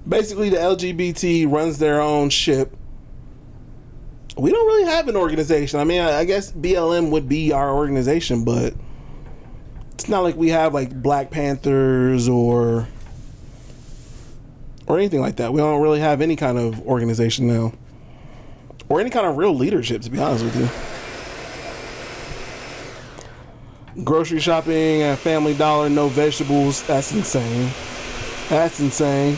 [SPEAKER 1] Basically, the LGBT runs their own ship. We don't really have an organization. I mean, I guess BLM would be our organization, but it's not like we have like Black Panthers or anything like that. We don't really have any kind of organization now, or any kind of real leadership, to be honest with you. Grocery shopping at Family Dollar, no vegetables. That's insane. That's insane.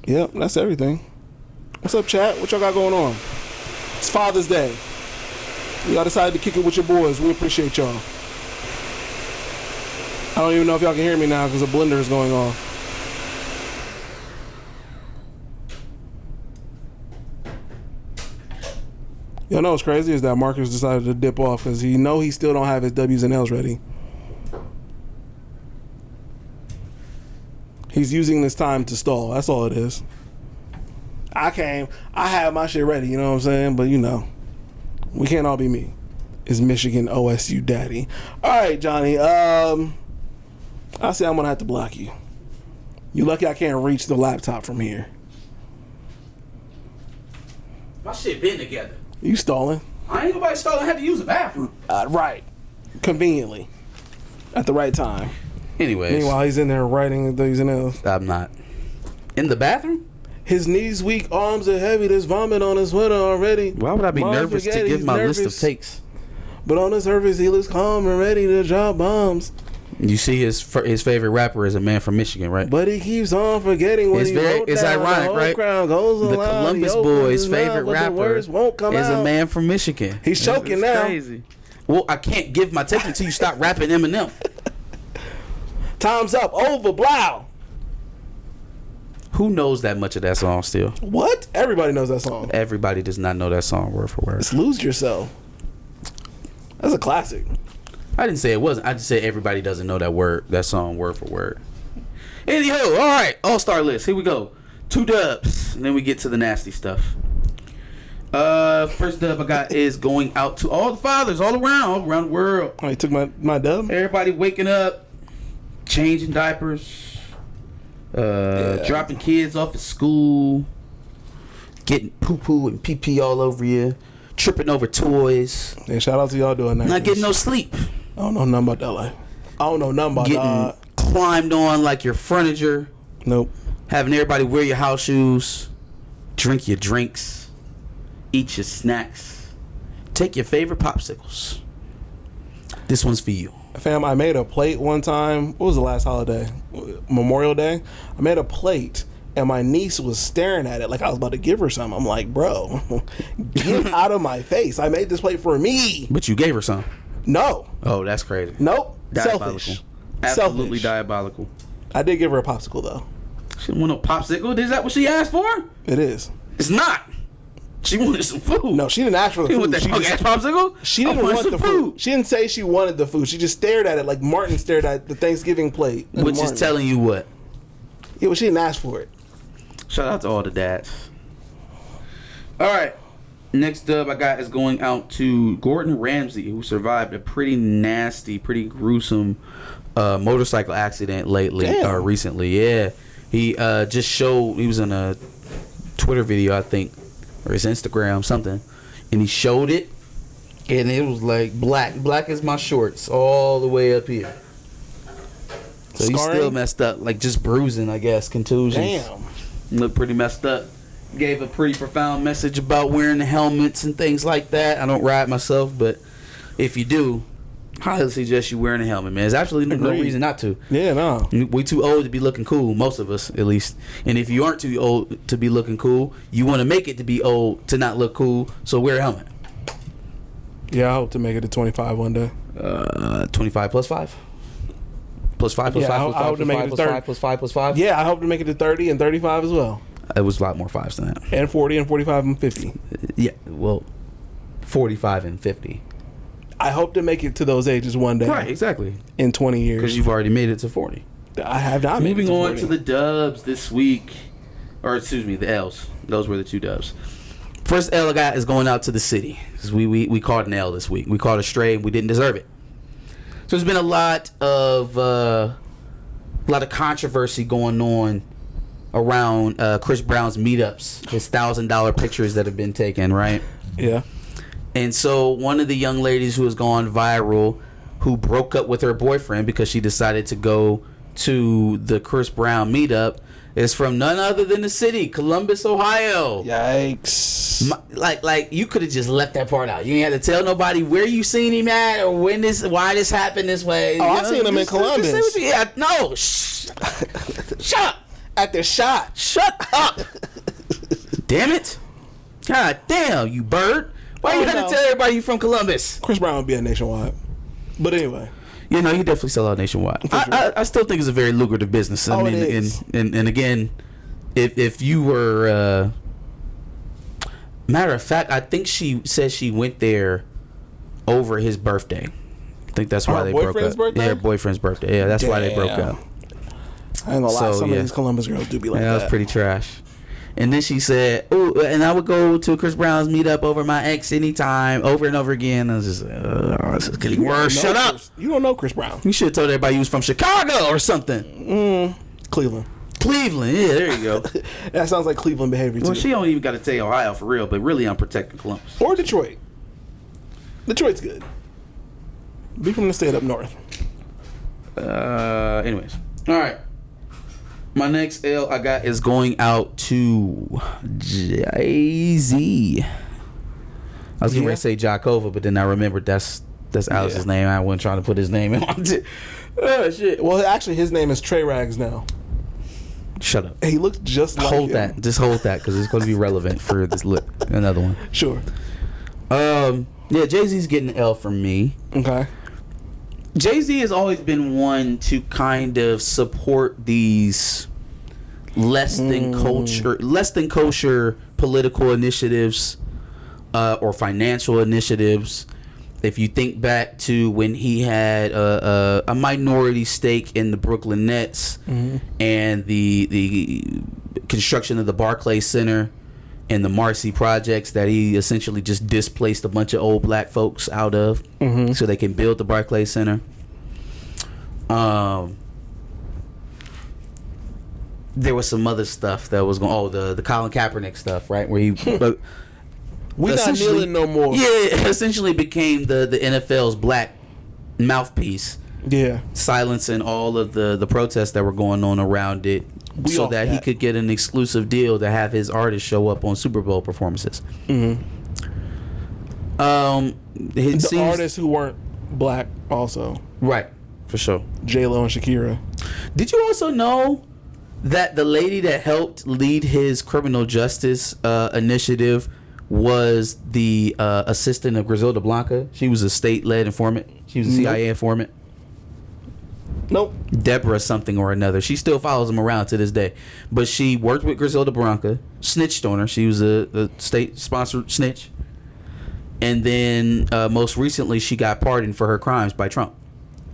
[SPEAKER 1] Yep, that's everything. What's up, chat? What y'all got going on? It's Father's Day. Y'all decided to kick it with your boys. We appreciate y'all. I don't even know if y'all can hear me now because the blender is going off. Y'all know what's crazy is that Marcus decided to dip off because he still don't have his W's and L's ready. He's using this time to stall. That's all it is. I had my shit ready, you know what I'm saying? But we can't all be me. It's Michigan OSU daddy. All right, Johnny. I say I'm gonna have to block you. You lucky I can't reach the laptop from here.
[SPEAKER 2] My shit been together.
[SPEAKER 1] You stalling?
[SPEAKER 2] I ain't nobody stalling. I had to use the bathroom.
[SPEAKER 1] Right. Conveniently. At the right time.
[SPEAKER 2] Anyways.
[SPEAKER 1] Meanwhile, he's in there writing things and else.
[SPEAKER 2] I'm not. In the bathroom?
[SPEAKER 1] His knees weak, arms are heavy. There's vomit on his sweater already.
[SPEAKER 2] Why would I be nervous to give my list of takes?
[SPEAKER 1] But on the surface, he looks calm and ready to drop bombs.
[SPEAKER 2] You see, his favorite rapper is a man from Michigan, right?
[SPEAKER 1] But he keeps on forgetting what he wrote
[SPEAKER 2] It's
[SPEAKER 1] down.
[SPEAKER 2] ironic, right? The Columbus Boys' favorite rapper is a man from Michigan.
[SPEAKER 1] He's choking now.
[SPEAKER 2] Crazy. Well, I can't give my take until you stop rapping Eminem.
[SPEAKER 1] Time's up. Over. Blow.
[SPEAKER 2] Who knows that much of that song still?
[SPEAKER 1] What? Everybody knows that song.
[SPEAKER 2] Everybody does not know that song word for word.
[SPEAKER 1] It's Lose Yourself. That's a classic.
[SPEAKER 2] I didn't say it wasn't. I just said everybody doesn't know that song word for word. Anywho, all right, all-star list. Here we go. 2 dubs, and then we get to the nasty stuff. First dub I got is going out to all the fathers all around the world.
[SPEAKER 1] Oh, you took my dub?
[SPEAKER 2] Everybody waking up, changing diapers, dropping kids off at school, getting poo-poo and pee-pee all over you, tripping over toys.
[SPEAKER 1] Yeah, shout out to y'all doing that.
[SPEAKER 2] Not getting no sleep.
[SPEAKER 1] I don't know nothing about that life. I don't know nothing about
[SPEAKER 2] getting climbed on like your furniture.
[SPEAKER 1] Nope.
[SPEAKER 2] Having everybody wear your house shoes, drink your drinks, eat your snacks, take your favorite popsicles. This one's for you.
[SPEAKER 1] Fam, I made a plate one time. What was the last holiday? Memorial Day. I made a plate, and my niece was staring at it like I was about to give her some. I'm like, bro, get out of my face. I made this plate for me.
[SPEAKER 2] But you gave her some.
[SPEAKER 1] No.
[SPEAKER 2] Oh, that's crazy.
[SPEAKER 1] Nope.
[SPEAKER 2] Diabolical.
[SPEAKER 1] Selfish.
[SPEAKER 2] Absolutely diabolical.
[SPEAKER 1] I did give her a popsicle, though.
[SPEAKER 2] She didn't want no popsicle. Is that what she asked for?
[SPEAKER 1] It is.
[SPEAKER 2] It's not. She wanted some food.
[SPEAKER 1] No, she didn't ask for the food.
[SPEAKER 2] She didn't want that popsicle?
[SPEAKER 1] She didn't want the food. She didn't say she wanted the food. She just stared at it like Martin stared at the Thanksgiving plate.
[SPEAKER 2] Which is telling you what?
[SPEAKER 1] Yeah, well, she didn't ask for it.
[SPEAKER 2] Shout out to all the dads. All right. Next dub I got is going out to Gordon Ramsay, who survived a pretty nasty, pretty gruesome motorcycle accident recently. Yeah. He just showed, he was in a Twitter video, I think, or his Instagram, something, and he showed it, and it was like black as my shorts, all the way up here. So he's still messed up, like just bruising, I guess, contusions.
[SPEAKER 1] Damn.
[SPEAKER 2] Looked pretty messed up. Gave a pretty profound message about wearing the helmets and things like that. I don't ride myself, but if you do, highly suggest you wearing a helmet, man. There's absolutely no reason not to.
[SPEAKER 1] Yeah, no.
[SPEAKER 2] We too old to be looking cool, most of us, at least. And if you aren't too old to be looking cool, you want to make it to be old to not look cool, so wear a helmet.
[SPEAKER 1] Yeah, I hope to make it to 25 one day.
[SPEAKER 2] 25 plus 5? Plus 5 plus 5 plus 5 plus 5 plus 5 plus 5 plus 5?
[SPEAKER 1] Yeah, I hope to make it to 30 and 35 as well.
[SPEAKER 2] It was a lot more 5s than that.
[SPEAKER 1] And 40 and 45 and 50.
[SPEAKER 2] Yeah, well, 45 and 50.
[SPEAKER 1] I hope to make it to those ages one day.
[SPEAKER 2] Right, exactly.
[SPEAKER 1] In 20 years.
[SPEAKER 2] Because you've already made it to 40.
[SPEAKER 1] I have not.
[SPEAKER 2] Moving on to the dubs this week, or excuse me, the L's. Those were the 2 dubs. First L I got is going out to the city. We called an L this week. We called it straight, and we didn't deserve it. So there's been a lot of controversy going on around Chris Brown's meetups, his $1,000 pictures that have been taken, right?
[SPEAKER 1] Yeah.
[SPEAKER 2] And so one of the young ladies who has gone viral, who broke up with her boyfriend because she decided to go to the Chris Brown meetup, is from none other than the city, Columbus, Ohio.
[SPEAKER 1] Yikes!
[SPEAKER 2] Like you could have just left that part out. You ain't had to tell nobody where you seen him at or why this happened this way.
[SPEAKER 1] Oh, I seen him in Columbus.
[SPEAKER 2] No, shut up.
[SPEAKER 1] At the shot.
[SPEAKER 2] Shut up. Damn it. God damn, you bird. Why you gotta tell everybody you from Columbus?
[SPEAKER 1] Chris Brown would be at Nationwide. But anyway.
[SPEAKER 2] You know, you definitely sell out nationwide. Sure. I still think it's a very lucrative business. I mean,
[SPEAKER 1] it is.
[SPEAKER 2] And again, if you were, matter of fact, I think she said she went there over his birthday. I think that's why they broke up.
[SPEAKER 1] Birthday?
[SPEAKER 2] Yeah, her boyfriend's birthday. Yeah, that's why they broke up.
[SPEAKER 1] I ain't gonna lie, some of these Columbus girls do be like that.
[SPEAKER 2] That was pretty trash. And then she said, "Oh, and I would go to Chris Brown's meetup over my ex anytime, over and over again." I was just, this is getting worse. Shut up.
[SPEAKER 1] You don't know Chris Brown.
[SPEAKER 2] You should have told everybody you was from Chicago or something.
[SPEAKER 1] Cleveland.
[SPEAKER 2] Cleveland, yeah, there you go.
[SPEAKER 1] That sounds like Cleveland behavior too.
[SPEAKER 2] Well, she don't even got to say Ohio for real, but really I'm protecting Columbus.
[SPEAKER 1] Or Detroit. Detroit's good. Be from the state up north.
[SPEAKER 2] Anyways. All right. My next L I got is going out to Jay-Z. I was going to say Jacova, but then I remembered that's Alice's name. I wasn't trying to put his name in on it. Oh, shit.
[SPEAKER 1] Well, actually, his name is Trey Rags now.
[SPEAKER 2] Shut up.
[SPEAKER 1] He looks just like
[SPEAKER 2] Hold
[SPEAKER 1] him.
[SPEAKER 2] that. Just hold that, because it's going to be relevant for this another one.
[SPEAKER 1] Sure.
[SPEAKER 2] Yeah, Jay-Z's getting an L from me.
[SPEAKER 1] Okay.
[SPEAKER 2] Jay-Z has always been one to kind of support these less than kosher political initiatives or financial initiatives. If you think back to when he had a minority stake in the Brooklyn Nets and the construction of the Barclays Center and the Marcy projects that he essentially just displaced a bunch of old black folks out of so they can build the Barclays Center. There was some other stuff that was going. The Colin Kaepernick stuff, right? Where he
[SPEAKER 1] we not kneeling no more.
[SPEAKER 2] Yeah, essentially became the NFL's black mouthpiece.
[SPEAKER 1] Yeah,
[SPEAKER 2] silencing all of the protests that were going on around it, so that he could get an exclusive deal to have his artists show up on Super Bowl performances.
[SPEAKER 1] The artists who weren't black also.
[SPEAKER 2] Right, for sure.
[SPEAKER 1] J-Lo and Shakira.
[SPEAKER 2] Did you also know that the lady that helped lead his criminal justice initiative was the assistant of Griselda Blanca? She was a state-led informant. She was a CIA informant.
[SPEAKER 1] Nope.
[SPEAKER 2] Deborah something or another. She still follows him around to this day. But she worked with Griselda Blanca, snitched on her. She was a state-sponsored snitch. And then most recently, she got pardoned for her crimes by Trump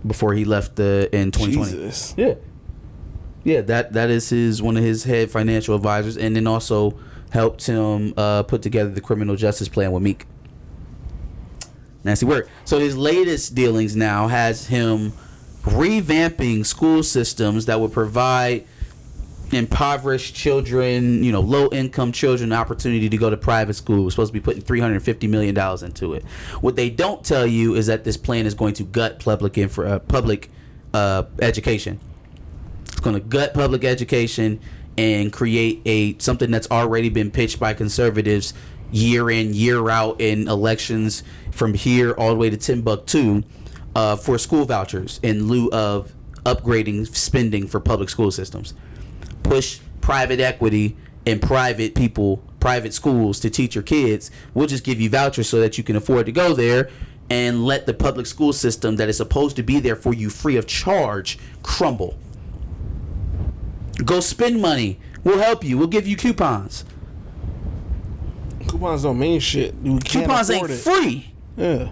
[SPEAKER 2] before he left in 2020.
[SPEAKER 1] Jesus.
[SPEAKER 2] Yeah, that is one of his head financial advisors, and then also helped him put together the criminal justice plan with Meek. Nasty work. So his latest dealings now has him revamping school systems that would provide impoverished children, low-income children, the opportunity to go to private school. We're supposed to be putting $350 million into it. What they don't tell you is that this plan is going to gut public education. It's going to gut public education and create something that's already been pitched by conservatives year in, year out in elections from here all the way to Timbuktu for school vouchers in lieu of upgrading spending for public school systems. Push private equity and private schools to teach your kids. We'll just give you vouchers so that you can afford to go there, and let the public school system that is supposed to be there for you free of charge crumble. Go spend money. We'll help you. We'll give you coupons.
[SPEAKER 1] Coupons don't mean shit.
[SPEAKER 2] Coupons ain't free.
[SPEAKER 1] Yeah.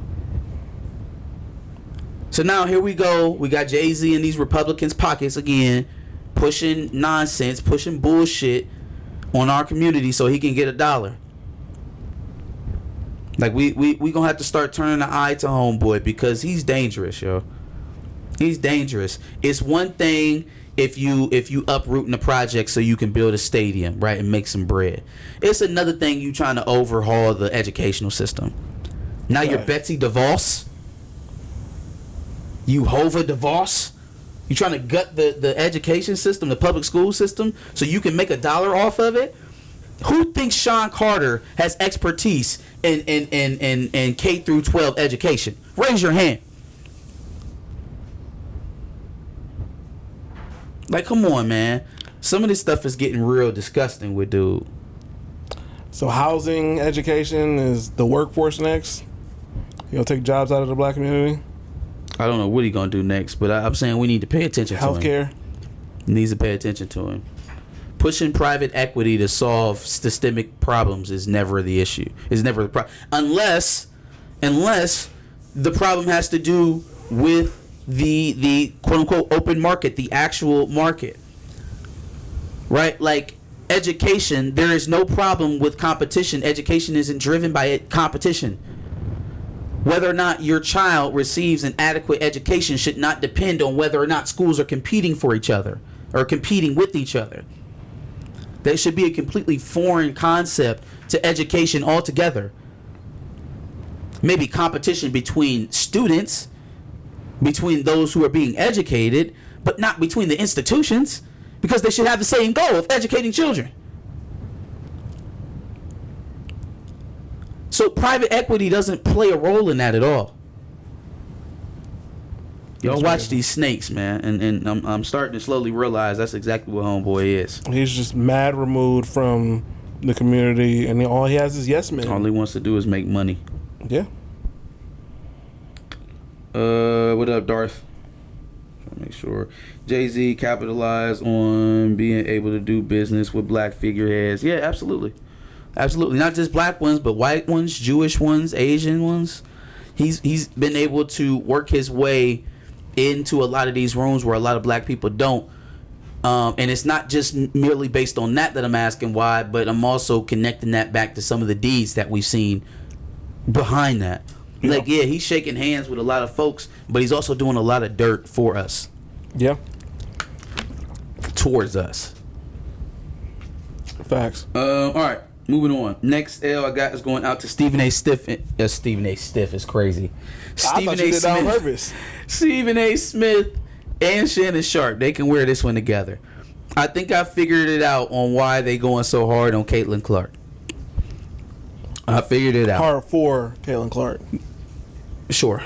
[SPEAKER 2] So now here we go. We got Jay-Z in these Republicans' pockets again, pushing nonsense, pushing bullshit on our community so he can get $1. Like we gonna have to start turning the eye to homeboy because he's dangerous, yo. He's dangerous. It's one thing if you uprooting the project so you can build a stadium, right, and make some bread. It's another thing you trying to overhaul the educational system. Now you're Betsy DeVos. You Hova DeVos. You trying to gut the education system, the public school system, so you can make $1 off of it? Who thinks Sean Carter has expertise in K through 12 education? Raise your hand. Like, come on, man. Some of this stuff is getting real disgusting with dude.
[SPEAKER 1] So housing, education is the workforce next? He'll take jobs out of the black community?
[SPEAKER 2] I don't know what he's going to do next, but I'm saying we need to pay attention to him.
[SPEAKER 1] Healthcare?
[SPEAKER 2] Needs to pay attention to him. Pushing private equity to solve systemic problems is never the issue. It's never the problem. Unless the problem has to do with the quote-unquote open market, the actual market. Right? Like education, there is no problem with competition. Education isn't driven by competition. Whether or not your child receives an adequate education should not depend on whether or not schools are competing for each other or competing with each other. That should be a completely foreign concept to education altogether. Maybe competition between students, between those who are being educated, but not between the institutions, because they should have the same goal of educating children. So private equity doesn't play a role in that at all. Y'all watch these snakes, man, and I'm starting to slowly realize that's exactly what homeboy is.
[SPEAKER 1] He's just mad removed from the community, and all he has is yes men.
[SPEAKER 2] All he wants to do is make money.
[SPEAKER 1] Yeah.
[SPEAKER 2] What up, Darth? Trying to make sure. Jay-Z capitalized on being able to do business with black figureheads. Yeah, absolutely. Absolutely. Not just black ones, but white ones, Jewish ones, Asian ones. He's been able to work his way into a lot of these rooms where a lot of black people don't. And it's not just merely based on that I'm asking why, but I'm also connecting that back to some of the deeds that we've seen behind that. Yeah. Like, yeah, he's shaking hands with a lot of folks, but he's also doing a lot of dirt for us.
[SPEAKER 1] Yeah.
[SPEAKER 2] Towards us.
[SPEAKER 1] Facts.
[SPEAKER 2] All right. Moving on. Next L I got is going out to Stephen A. Stiff. Stephen A. Stiff is crazy.
[SPEAKER 1] Stephen A. Smith. On purpose.
[SPEAKER 2] Stephen A. Smith and Shannon Sharp. They can wear this one together. I think I figured it out on why they going so hard on Caitlin Clark. I figured it out.
[SPEAKER 1] Hard for Caitlin Clark.
[SPEAKER 2] Sure.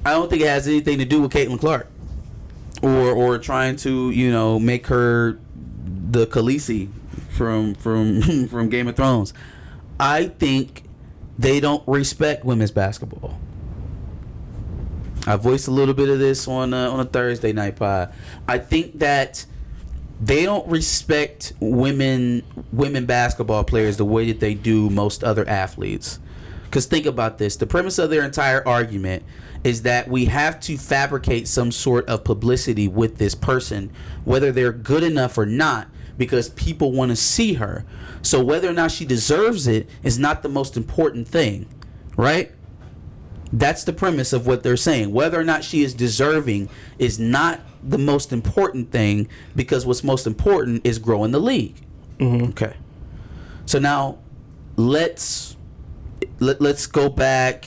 [SPEAKER 2] I don't think it has anything to do with Caitlin Clark. Or trying to, make her the Khaleesi from Game of Thrones. I think they don't respect women's basketball. I voiced a little bit of this on a Thursday night pod. I think that they don't respect women basketball players the way that they do most other athletes. Because think about this. The premise of their entire argument is that we have to fabricate some sort of publicity with this person, whether they're good enough or not, because people want to see her. So whether or not she deserves it is not the most important thing, right? That's the premise of what they're saying. Whether or not she is deserving is not the most important thing, because what's most important is growing the league.
[SPEAKER 1] Mm-hmm.
[SPEAKER 2] Okay. So now let's go back.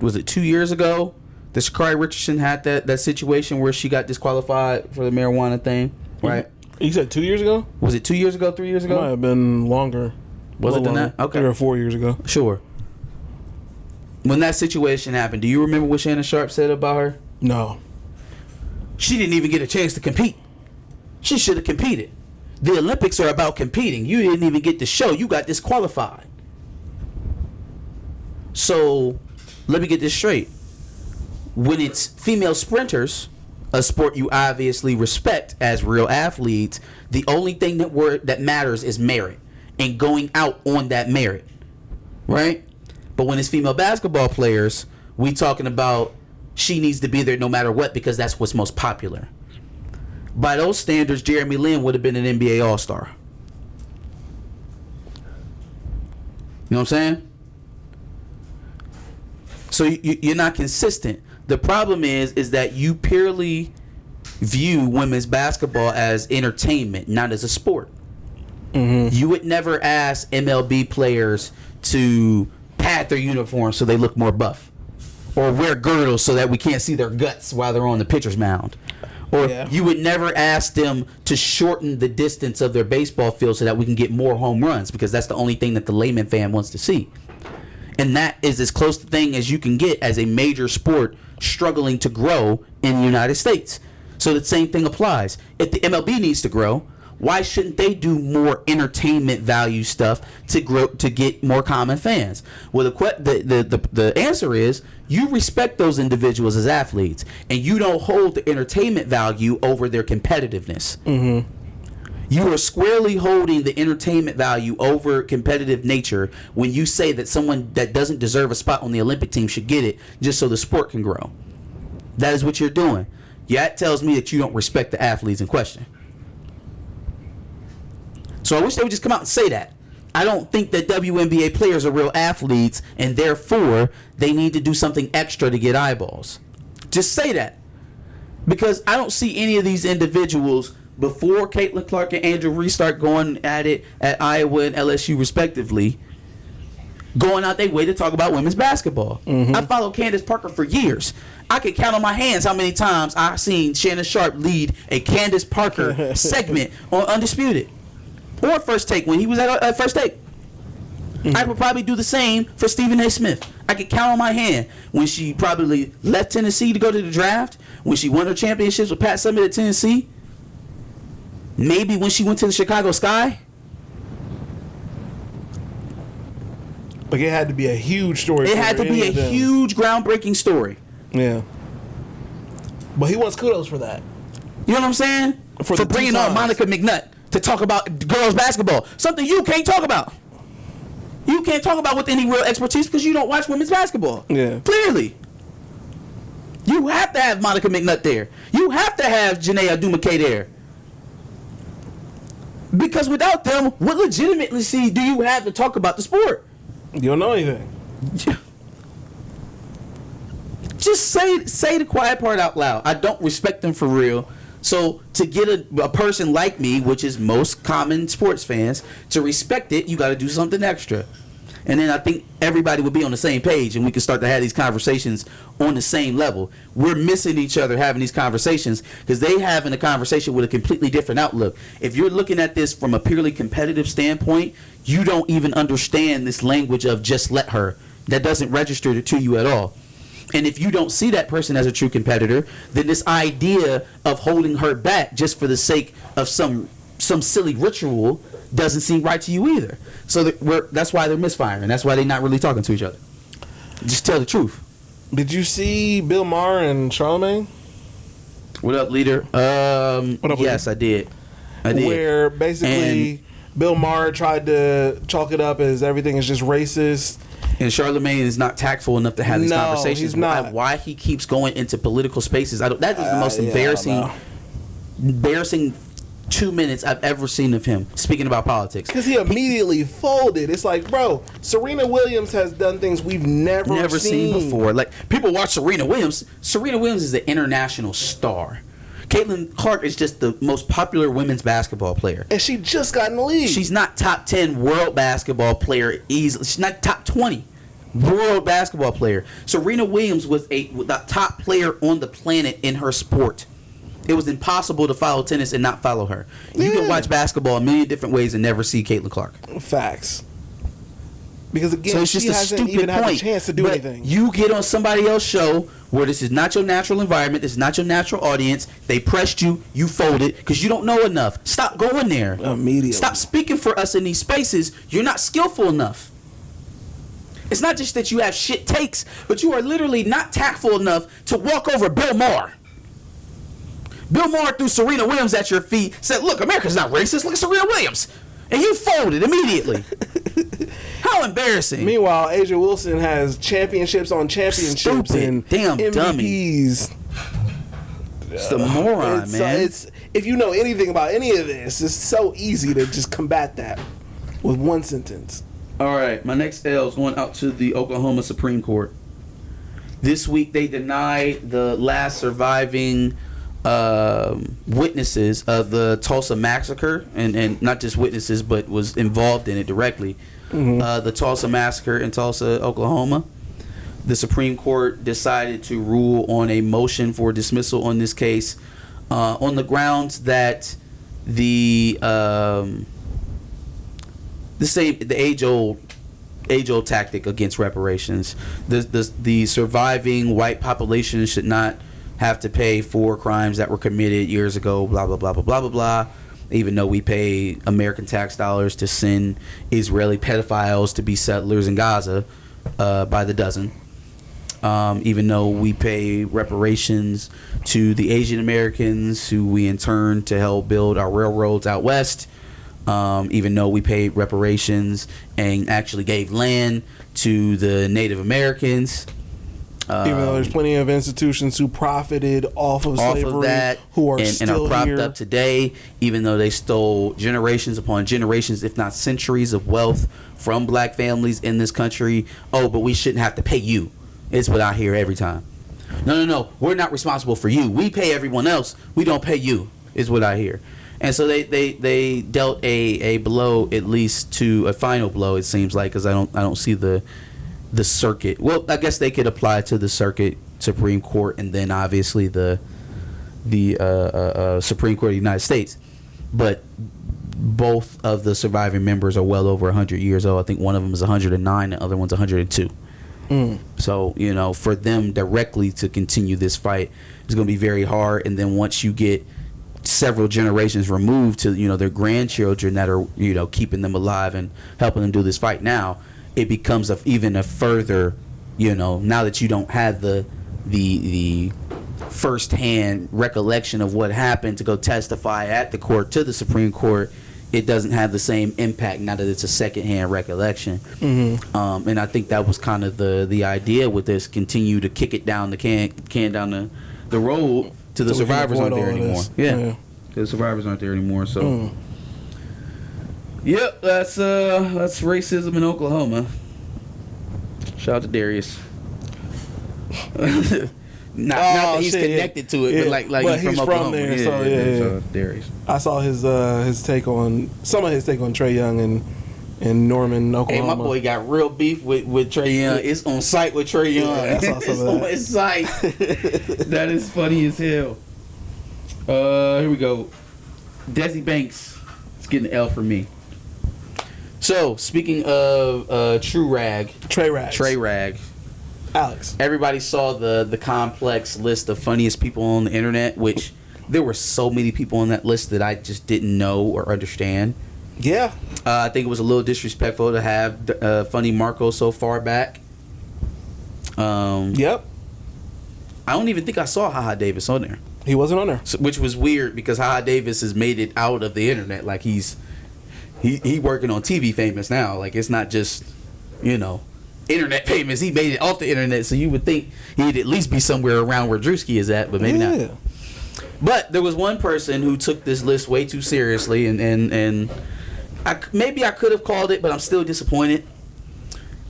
[SPEAKER 2] Was it 2 years ago that Sha'Carri Richardson had that situation where she got disqualified for the marijuana thing, right?
[SPEAKER 1] You said 2 years ago?
[SPEAKER 2] Was it 2 years ago, 3 years ago?
[SPEAKER 1] It might have been longer.
[SPEAKER 2] Was it than that? Okay.
[SPEAKER 1] 3 or 4 years ago.
[SPEAKER 2] Sure. When that situation happened, do you remember what Shannon Sharp said about her?
[SPEAKER 1] No.
[SPEAKER 2] She didn't even get a chance to compete. She should have competed. The Olympics are about competing. You didn't even get to show. You got disqualified. So, let me get this straight. When it's female sprinters, a sport you obviously respect as real athletes, the only thing that matters is merit and going out on that merit, right? But when it's female basketball players, we talking about she needs to be there no matter what because that's what's most popular. By those standards, Jeremy Lin would have been an NBA All-Star. You know what I'm saying? So you're not consistent. The problem is that you purely view women's basketball as entertainment, not as a sport. Mm-hmm. You would never ask MLB players to pad their uniforms so they look more buff, or wear girdles so that we can't see their guts while they're on the pitcher's mound. Or you would never ask them to shorten the distance of their baseball field so that we can get more home runs, because that's the only thing that the layman fan wants to see. And that is as close to thing as you can get as a major sport struggling to grow in the United States. So the same thing applies. If the MLB needs to grow, why shouldn't they do more entertainment value stuff to grow, to get more common fans? Well, the answer is you respect those individuals as athletes, and you don't hold the entertainment value over their competitiveness. Mm-hmm. You are squarely holding the entertainment value over competitive nature when you say that someone that doesn't deserve a spot on the Olympic team should get it just so the sport can grow. That is what you're doing. Yeah, that tells me that you don't respect the athletes in question. So I wish they would just come out and say that. I don't think that WNBA players are real athletes, and therefore they need to do something extra to get eyeballs. Just say that. Because I don't see any of these individuals before Caitlin Clark and Andrew Reese start going at it at Iowa and LSU respectively, going out their way to talk about women's basketball. Mm-hmm. I followed Candace Parker for years. I could count on my hands how many times I've seen Shannon Sharp lead a Candace Parker segment on Undisputed. Or First Take when he was at First Take. Mm-hmm. I would probably do the same for Stephen A. Smith. I could count on my hand when she probably left Tennessee to go to the draft, when she won her championships with Pat Summitt at Tennessee, maybe when she went to the Chicago Sky.
[SPEAKER 1] Like, it had to be a huge story.
[SPEAKER 2] It had to be a huge, groundbreaking story.
[SPEAKER 1] Yeah. But he wants kudos for that.
[SPEAKER 2] You know what I'm saying? For bringing on Monica McNutt to talk about girls basketball. Something you can't talk about. You can't talk about with any real expertise because you don't watch women's basketball. Yeah. Clearly. You have to have Monica McNutt there. You have to have Janae Abdul-McKay there. Because without them, what legitimacy do you have to talk about the sport?
[SPEAKER 1] You don't know anything.
[SPEAKER 2] Just say the quiet part out loud. I don't respect them for real. So to get a person like me, which is most common sports fans, to respect it, you got to do something extra. And then I think everybody would be on the same page, and we can start to have these conversations on the same level. We're missing each other having these conversations because they having a conversation with a completely different outlook. If you're looking at this from a purely competitive standpoint, you don't even understand this language of just let her. That doesn't register to you at all. And if you don't see that person as a true competitor, then this idea of holding her back just for the sake of some silly ritual doesn't seem right to you either. So that's why they're misfiring. That's why they're not really talking to each other. Just tell the truth.
[SPEAKER 1] Did you see Bill Maher and Charlamagne?
[SPEAKER 2] What up, leader? What up, yes, leader? I did.
[SPEAKER 1] Where basically Bill Maher tried to chalk it up as everything is just racist.
[SPEAKER 2] And Charlamagne is not tactful enough to have these conversations.
[SPEAKER 1] He's not.
[SPEAKER 2] Why he keeps going into political spaces? That is the most embarrassing 2 minutes I've ever seen of him speaking about politics.
[SPEAKER 1] Because he immediately folded. It's like, bro, Serena Williams has done things we've never seen
[SPEAKER 2] before. Like, people watch Serena Williams. Serena Williams is an international star. Caitlin Clark is just the most popular women's basketball player.
[SPEAKER 1] And she just got in the league.
[SPEAKER 2] She's not top 10 world basketball player easily. She's not top 20 world basketball player. Serena Williams was the top player on the planet in her sport. It was impossible to follow tennis and not follow her. You can watch basketball a million different ways and never see Caitlin Clark.
[SPEAKER 1] Facts. Because again, she hasn't even had a chance to do anything.
[SPEAKER 2] You get on somebody else's show where this is not your natural environment, this is not your natural audience. They pressed you, you folded because you don't know enough. Stop going there.
[SPEAKER 1] Immediately.
[SPEAKER 2] Stop speaking for us in these spaces. You're not skillful enough. It's not just that you have shit takes, but you are literally not tactful enough to walk over Bill Maher. Bill Maher threw Serena Williams at your feet, said, look, America's not racist. Look at Serena Williams. And you folded immediately. How embarrassing.
[SPEAKER 1] Meanwhile, Asia Wilson has championships on championships.
[SPEAKER 2] Stupid.
[SPEAKER 1] And
[SPEAKER 2] Damn
[SPEAKER 1] MVPs.
[SPEAKER 2] Dummy. It's the moron, man.
[SPEAKER 1] It's if you know anything about any of this, it's so easy to just combat that with one sentence.
[SPEAKER 2] All right, my next L is going out to the Oklahoma Supreme Court. This week they denied the last surviving witnesses of the Tulsa massacre, and not just witnesses, but was involved in it directly. The Tulsa massacre in Tulsa, Oklahoma. The Supreme Court decided to rule on a motion for dismissal on this case on the grounds that the age old tactic against reparations. The surviving white population should not have to pay for crimes that were committed years ago. Blah blah blah blah blah blah blah. Even though we pay American tax dollars to send Israeli pedophiles to be settlers in Gaza by the dozen. Even though we pay reparations to the Asian Americans who we interned to help build our railroads out west. Even though we paid reparations and actually gave land to the Native Americans.
[SPEAKER 1] Even though there's plenty of institutions who profited off of slavery, who are still
[SPEAKER 2] and are propped
[SPEAKER 1] here.
[SPEAKER 2] up today, even though they stole generations upon generations, if not centuries of wealth from black families in this country. Oh, but we shouldn't have to pay you. It's what I hear every time. No. We're not responsible for you. We pay everyone else. We don't pay you, is what I hear. And so they dealt a blow, at least to a final blow, it seems like, because I don't see the circuit. Well, I guess they could apply to the circuit Supreme Court and then obviously the Supreme Court of the United States. But both of the surviving members are well over 100 years old. I think one of them is 109, the other one's 102. So, for them directly to continue this fight is going to be very hard. And then once you get several generations removed to, their grandchildren that are, keeping them alive and helping them do this fight now, it becomes even a further, now that you don't have the firsthand recollection of what happened to go testify at the court to the Supreme Court, it doesn't have the same impact now that it's a secondhand recollection. And I think that was kind of the idea with this, continue to kick it down the can down the road to the survivors aren't there anymore. Yeah. The survivors aren't there anymore. So, yep, that's racism in Oklahoma. Shout out to Darius. Not that he's connected to it, but like he's from Oklahoma.
[SPEAKER 1] There, so
[SPEAKER 2] Darius.
[SPEAKER 1] I saw his take on Trae Young and Norman, Oklahoma.
[SPEAKER 2] Hey, my boy got real beef with Trae Young. It's on site with Trae Young.
[SPEAKER 1] Yeah, I saw some of that.
[SPEAKER 2] On his site. That is funny as hell. Here we go. Desi Banks is getting an L for me. So, speaking of Trey Rag.
[SPEAKER 1] Alex.
[SPEAKER 2] Everybody saw the complex list of funniest people on the internet, which there were so many people on that list that I just didn't know or understand.
[SPEAKER 1] Yeah.
[SPEAKER 2] I think it was a little disrespectful to have Funny Marco so far back.
[SPEAKER 1] Yep.
[SPEAKER 2] I don't even think I saw Haha Davis on there.
[SPEAKER 1] He wasn't on there.
[SPEAKER 2] So, which was weird because Haha Davis has made it out of the internet. Like he working on TV famous now. Like it's not just, internet famous. He made it off the internet, so you would think he'd at least be somewhere around where Drewski is at, but maybe not. But there was one person who took this list way too seriously, and maybe I could have called it, but I'm still disappointed.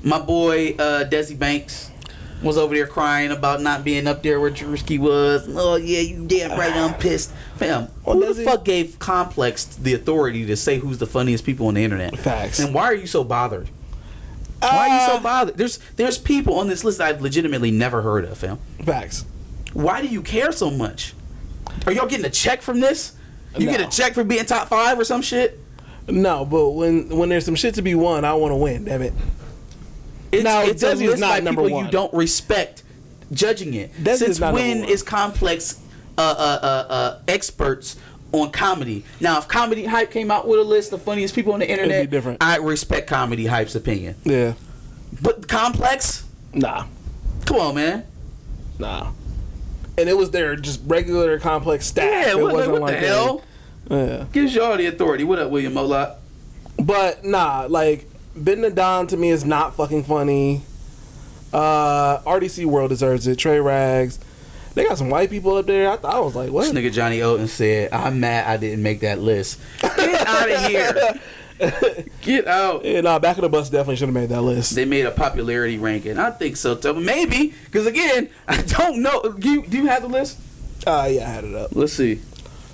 [SPEAKER 2] My boy Desi Banks was over there crying about not being up there where Drewski was. Oh yeah, you damn right, I'm pissed, fam. Who the fuck gave Complex the authority to say who's the funniest people on the internet?
[SPEAKER 1] Facts.
[SPEAKER 2] And why are you so bothered? Why are you so bothered? There's people on this list that I've legitimately never heard of, fam.
[SPEAKER 1] Facts.
[SPEAKER 2] Why do you care so much? Are y'all getting a check from this? You get a check for being top 5 or some shit?
[SPEAKER 1] No, but when there's some shit to be won, I want to win, damn it.
[SPEAKER 2] It's a list by people you don't respect judging it. Since when is Complex experts on comedy? Now, if Comedy Hype came out with a list of funniest people on the internet,
[SPEAKER 1] it'd be different.
[SPEAKER 2] I respect Comedy Hype's opinion.
[SPEAKER 1] Yeah.
[SPEAKER 2] But Complex?
[SPEAKER 1] Nah.
[SPEAKER 2] Come on, man.
[SPEAKER 1] Nah. And it was their just regular Complex staff.
[SPEAKER 2] Yeah, what the hell?
[SPEAKER 1] Yeah.
[SPEAKER 2] Gives y'all the authority. What up, William Moloch?
[SPEAKER 1] But nah, like Ben the Don to me is not fucking funny. RDC World deserves it. Trey Rags. They got some white people up there. I was like, what?
[SPEAKER 2] This nigga Johnny Oden said, I'm mad I didn't make that list. Get out of here. Get out.
[SPEAKER 1] Yeah, nah, Back of the Bus definitely should have made that list.
[SPEAKER 2] They made a popularity ranking. I think so too. Maybe. Because again, I don't know. Do you have the list?
[SPEAKER 1] Yeah, I had it up.
[SPEAKER 2] Let's see.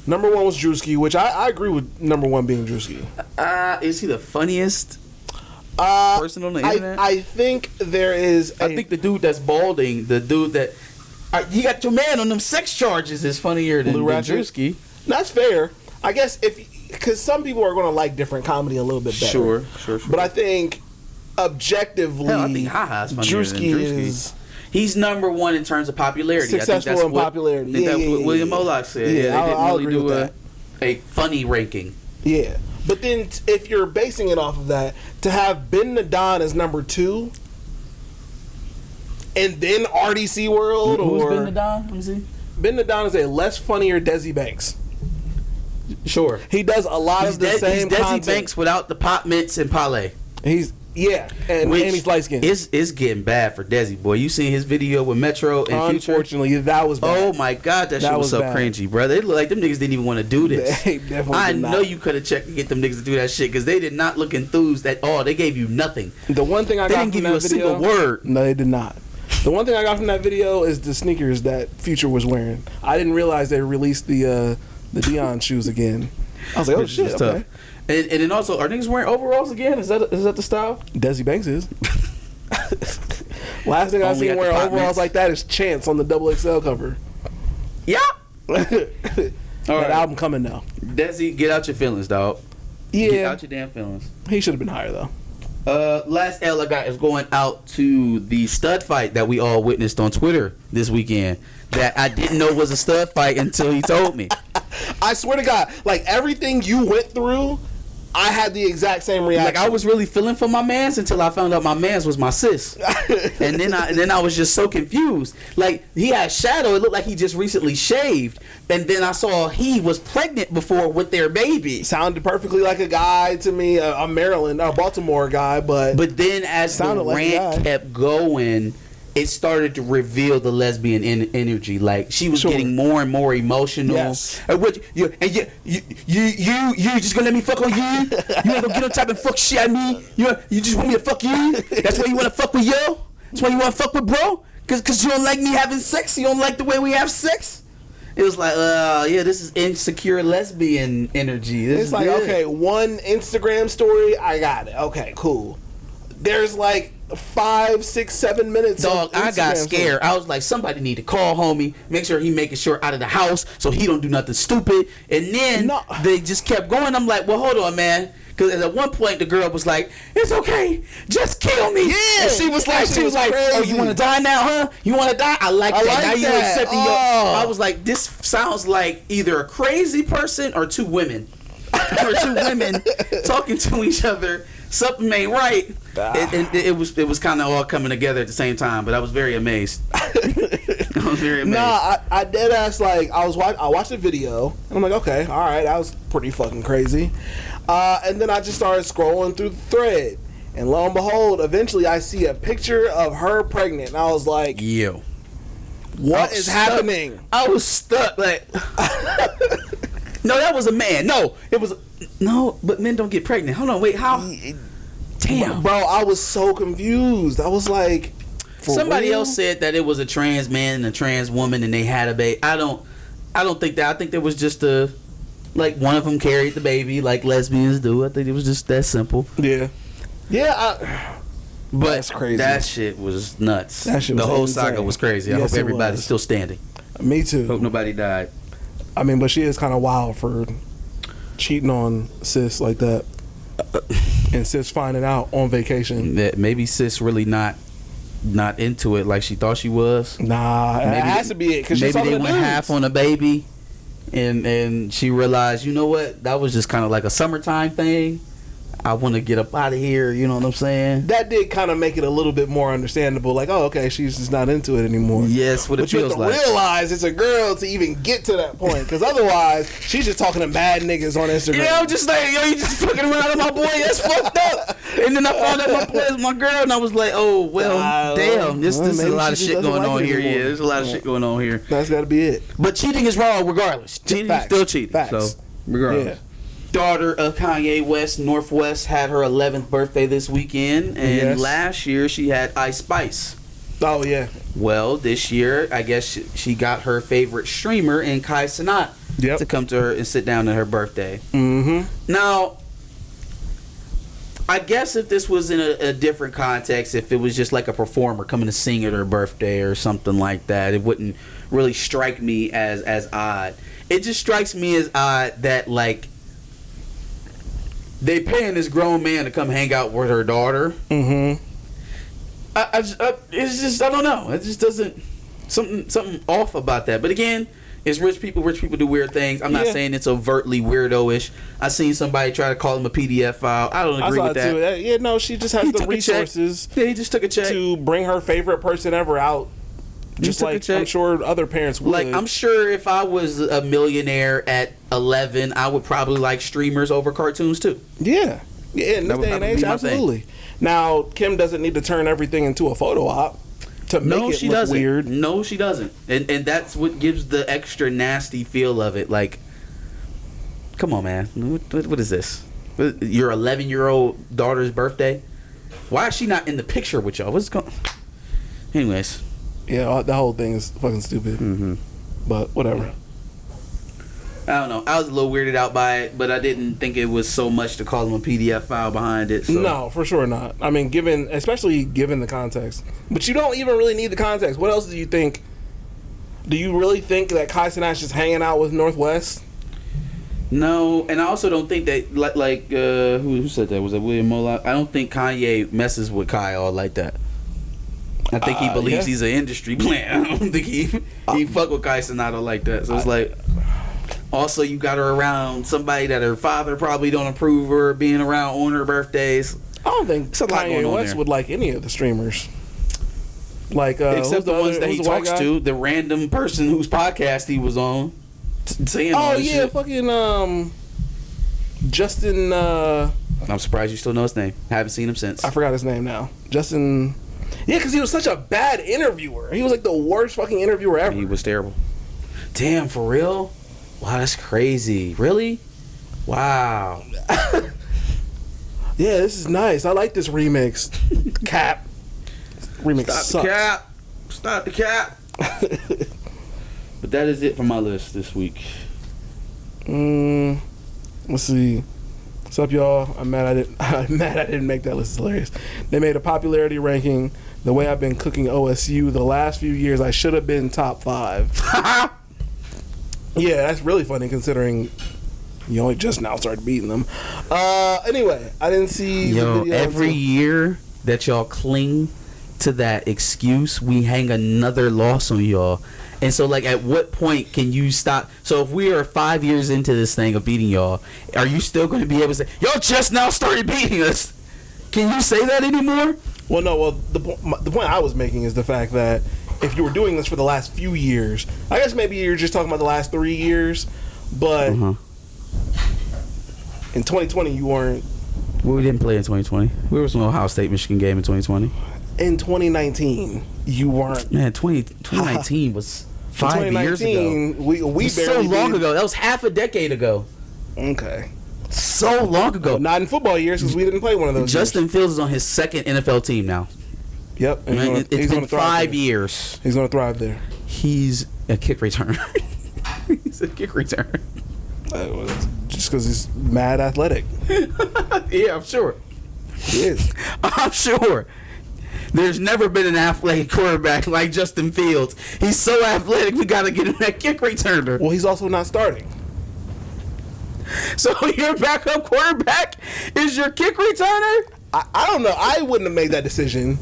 [SPEAKER 1] Number 1 was Drewski, which I agree with number 1 being Drewski.
[SPEAKER 2] Is he the funniest person on the internet?
[SPEAKER 1] I think there is.
[SPEAKER 2] I think the dude that's balding, the dude that you got your man on them sex charges is funnier than Drewski.
[SPEAKER 1] That's fair. I guess because some people are going to like different comedy a little bit better.
[SPEAKER 2] Sure.
[SPEAKER 1] But I think objectively,
[SPEAKER 2] I think Ha-Ha's funnier than Drewski. He's number 1 in terms of popularity.
[SPEAKER 1] Successful
[SPEAKER 2] I think that's
[SPEAKER 1] popularity.
[SPEAKER 2] I think that's what William Moloch said.
[SPEAKER 1] Yeah,
[SPEAKER 2] they
[SPEAKER 1] I'll
[SPEAKER 2] didn't
[SPEAKER 1] agree
[SPEAKER 2] really
[SPEAKER 1] with
[SPEAKER 2] do a funny ranking.
[SPEAKER 1] Yeah. But then if you're basing it off of that, to have Ben the Don as number 2, and then RDC World,
[SPEAKER 2] Who's
[SPEAKER 1] or
[SPEAKER 2] Ben the Don? Let me see.
[SPEAKER 1] Ben the Don is a less funnier Desi Banks.
[SPEAKER 2] Sure.
[SPEAKER 1] He does a lot of the same
[SPEAKER 2] Desi
[SPEAKER 1] content.
[SPEAKER 2] Banks without the pop mints and parlay.
[SPEAKER 1] And he's light skinned.
[SPEAKER 2] It's getting bad for Desi, boy. You seen his video with Metro and Future?
[SPEAKER 1] Unfortunately, that was bad.
[SPEAKER 2] Oh my god, that shit was so
[SPEAKER 1] bad.
[SPEAKER 2] cringy, bro. They look like them niggas didn't even want to do this.
[SPEAKER 1] They definitely
[SPEAKER 2] I
[SPEAKER 1] did not.
[SPEAKER 2] know you could have checked to get them niggas to do that shit because they did not look enthused at all. They gave you nothing.
[SPEAKER 1] The one thing I
[SPEAKER 2] They
[SPEAKER 1] got
[SPEAKER 2] didn't
[SPEAKER 1] from
[SPEAKER 2] give you
[SPEAKER 1] that
[SPEAKER 2] a
[SPEAKER 1] video,
[SPEAKER 2] single word.
[SPEAKER 1] No, they did not. The one thing I got from that video is the sneakers that Future was wearing. I didn't realize they released the Dion shoes again. I was like, oh shit, okay.
[SPEAKER 2] And then also, are niggas wearing overalls again? Is that the style?
[SPEAKER 1] Desi Banks is. Last thing I seen wearing overalls like that is Chance on the XXL cover.
[SPEAKER 2] Yeah.
[SPEAKER 1] That album coming now.
[SPEAKER 2] Desi, get out your feelings, dog.
[SPEAKER 1] Yeah.
[SPEAKER 2] Get out your damn feelings.
[SPEAKER 1] He should have been higher though.
[SPEAKER 2] Last L I got is going out to the stud fight that we all witnessed on Twitter this weekend. That I didn't know was a stud fight until he told me.
[SPEAKER 1] I swear to God, like everything you went through, I had the exact same reaction.
[SPEAKER 2] Like I was really feeling for my mans until I found out my mans was my sis, and then I was just so confused. Like he had shadow, it looked like he just recently shaved, and then I saw he was pregnant before with their baby.
[SPEAKER 1] Sounded perfectly like a guy to me, a Maryland, a Baltimore guy, but
[SPEAKER 2] then as the rant kept going, it started to reveal the lesbian energy. Like she was getting more and more emotional.
[SPEAKER 1] Yes.
[SPEAKER 2] What you just gonna let me fuck on you? You ain't gonna get on top and fuck shit at me? You just want me to fuck you? That's why you wanna fuck with yo? That's why you wanna fuck with bro? Cause you don't like me having sex? You don't like the way we have sex? It was like, yeah, this is insecure lesbian energy. It's
[SPEAKER 1] like,
[SPEAKER 2] good.
[SPEAKER 1] okay, one Instagram story, I got it. Okay, cool. There's like 5, 6, 7 minutes.
[SPEAKER 2] Dog, I got scared. I was like, somebody need to call homie, make sure he making sure out of the house so he don't do nothing stupid. And then they just kept going. I'm like, well, hold on, man. Because at one point the girl was like, "It's okay, just kill me."
[SPEAKER 1] Yeah,
[SPEAKER 2] and she was like, "Oh, you want to die now, huh? You want to die? I like that. Now you accepting your." I was like, this sounds like either a crazy person or two women, talking to each other. Something ain't right. And it was kind of all coming together at the same time. But I was very amazed.
[SPEAKER 1] Nah, I dead ass like I watched the video and I'm like, okay, all right, that was pretty fucking crazy. And then I just started scrolling through the thread, and lo and behold, eventually I see a picture of her pregnant, and I was like,
[SPEAKER 2] yo,
[SPEAKER 1] what is happening?
[SPEAKER 2] I was stuck. Like, no, that was a man. No, it was no, but men don't get pregnant. Hold on, wait, how? Damn,
[SPEAKER 1] bro, I was so confused. I was like,
[SPEAKER 2] somebody else said that it was a trans man and a trans woman, and they had a baby. I don't think that. I think there was just like one of them carried the baby, like lesbians do. I think it was just that simple.
[SPEAKER 1] Yeah.
[SPEAKER 2] But
[SPEAKER 1] that's crazy.
[SPEAKER 2] That shit was nuts.
[SPEAKER 1] That shit was
[SPEAKER 2] the whole
[SPEAKER 1] insane.
[SPEAKER 2] saga was crazy. I hope everybody's still standing.
[SPEAKER 1] Me too.
[SPEAKER 2] Hope nobody died.
[SPEAKER 1] I mean, but she is kind of wild for cheating on sis like that, and sis finding out on vacation.
[SPEAKER 2] That maybe sis really not into it like she thought she was.
[SPEAKER 1] Nah, maybe it has to be it. Cause
[SPEAKER 2] maybe they went half on a baby. And she realized, you know what? That was just kind of like a summertime thing. I want to get up out of here. You know what I'm saying?
[SPEAKER 1] That did kind of make it a little bit more understandable. Like, oh, okay, she's just not into it anymore.
[SPEAKER 2] Yes, what it feels like. But you have
[SPEAKER 1] to realize it's a girl to even get to that point. Because otherwise, she's just talking to bad niggas on Instagram.
[SPEAKER 2] Yeah, I'm just like, yo, you just fucking around with my boy. That's fucked up. And then I found out my boy is my girl, and I was like, oh, well, damn. This is a lot of shit going on here. Yeah, there's a lot of shit going on here.
[SPEAKER 1] That's got to be it.
[SPEAKER 2] But cheating is wrong regardless. Cheating is still cheating.
[SPEAKER 1] Facts.
[SPEAKER 2] So, regardless. Yeah. Daughter of Kanye West, Northwest, had her 11th birthday this weekend, and last year she had Ice Spice.
[SPEAKER 1] Oh yeah.
[SPEAKER 2] Well, this year I guess she got her favorite streamer in Kai Cenat to come to her and sit down at her birthday. Mm-hmm. Now, I guess if this was in a different context, if it was just like a performer coming to sing at her birthday or something like that, it wouldn't really strike me as odd. It just strikes me as odd that like they paying this grown man to come hang out with her daughter. Mm-hmm. It's just, I don't know. It just doesn't, something off about that. But again, it's rich people. Rich people do weird things. I'm not saying it's overtly weirdo-ish. I seen somebody try to call him a PDF file. I don't agree with that. Too.
[SPEAKER 1] Yeah, no, she just has the resources.
[SPEAKER 2] Yeah, he just took a check
[SPEAKER 1] to bring her favorite person ever out. Just like I'm sure other parents would.
[SPEAKER 2] Like, I'm sure if I was a millionaire at 11, I would probably like streamers over cartoons too.
[SPEAKER 1] Yeah. Yeah, in this day and age, absolutely. Now, Kim doesn't need to turn everything into a photo op to make it look weird.
[SPEAKER 2] No, she doesn't. And that's what gives the extra nasty feel of it. Like, come on, man. What is this? Your 11-year-old daughter's birthday? Why is she not in the picture with y'all? What's going on? Anyways.
[SPEAKER 1] Yeah, the whole thing is fucking stupid. Mm-hmm. But whatever.
[SPEAKER 2] I don't know. I was a little weirded out by it, but I didn't think it was so much to call him a PDF file behind it. So.
[SPEAKER 1] No, for sure not. I mean, especially given the context. But you don't even really need the context. What else do you think? Do you really think that Kai Cenat's just hanging out with Northwest?
[SPEAKER 2] No, and I also don't think that who said that? Was it William Moloch? I don't think Kanye messes with Kai all like that. I think he believes he's an industry plant. I don't think he fuck with Kai Cenat like that. So it's like, also you got her around somebody that her father probably don't approve her being around on her birthdays.
[SPEAKER 1] I don't think Kanye West would like any of the streamers. Like
[SPEAKER 2] except the ones that he talks to, the random person whose podcast he was on. Saying all this shit.
[SPEAKER 1] Fucking Justin.
[SPEAKER 2] I'm surprised you still know his name. Haven't seen him since.
[SPEAKER 1] I forgot his name now. Justin. Yeah, because he was such a bad interviewer. He was like the worst fucking interviewer ever.
[SPEAKER 2] He was terrible. Damn, for real? Wow, that's crazy. Really? Wow.
[SPEAKER 1] Yeah, this is nice. I like this remix. Cap. Remix sucks.
[SPEAKER 2] Stop the cap. But that is it for my list this week.
[SPEAKER 1] Let's see. What's up, y'all? I'm mad I didn't make that list. It's hilarious. They made a popularity ranking. The way I've been cooking OSU the last few years, I should have been top 5. Yeah, that's really funny considering you only just now started beating them. Anyway, I didn't see the video
[SPEAKER 2] every year that y'all cling to that excuse, we hang another loss on y'all. And so, like, at what point can you stop? So if we are 5 years into this thing of beating y'all, are you still going to be able to say, y'all just now started beating us? Can you say that anymore?
[SPEAKER 1] Well, no. Well, the point I was making is the fact that if you were doing this for the last few years, I guess maybe you're just talking about the last 3 years, but in 2020 you weren't.
[SPEAKER 2] Well, we didn't play in 2020. We were some Ohio State Michigan game in 2020.
[SPEAKER 1] In 2019, you weren't.
[SPEAKER 2] Man, 2019 was 5 years ago.
[SPEAKER 1] We barely
[SPEAKER 2] so long ago. That was half a decade ago.
[SPEAKER 1] Okay.
[SPEAKER 2] So long ago.
[SPEAKER 1] Not in football years, because we didn't play one of those.
[SPEAKER 2] Justin Fields is on his second NFL team now.
[SPEAKER 1] Yep.
[SPEAKER 2] It's been 5 years.
[SPEAKER 1] He's going to thrive there.
[SPEAKER 2] He's a kick returner. He's a kick returner.
[SPEAKER 1] Just because he's mad athletic.
[SPEAKER 2] Yeah, I'm sure.
[SPEAKER 1] He is.
[SPEAKER 2] I'm sure. There's never been an athletic quarterback like Justin Fields. He's so athletic, we got to get him that kick returner.
[SPEAKER 1] Well, he's also not starting.
[SPEAKER 2] So your backup quarterback is your kick returner?
[SPEAKER 1] I don't know. I wouldn't have made that decision.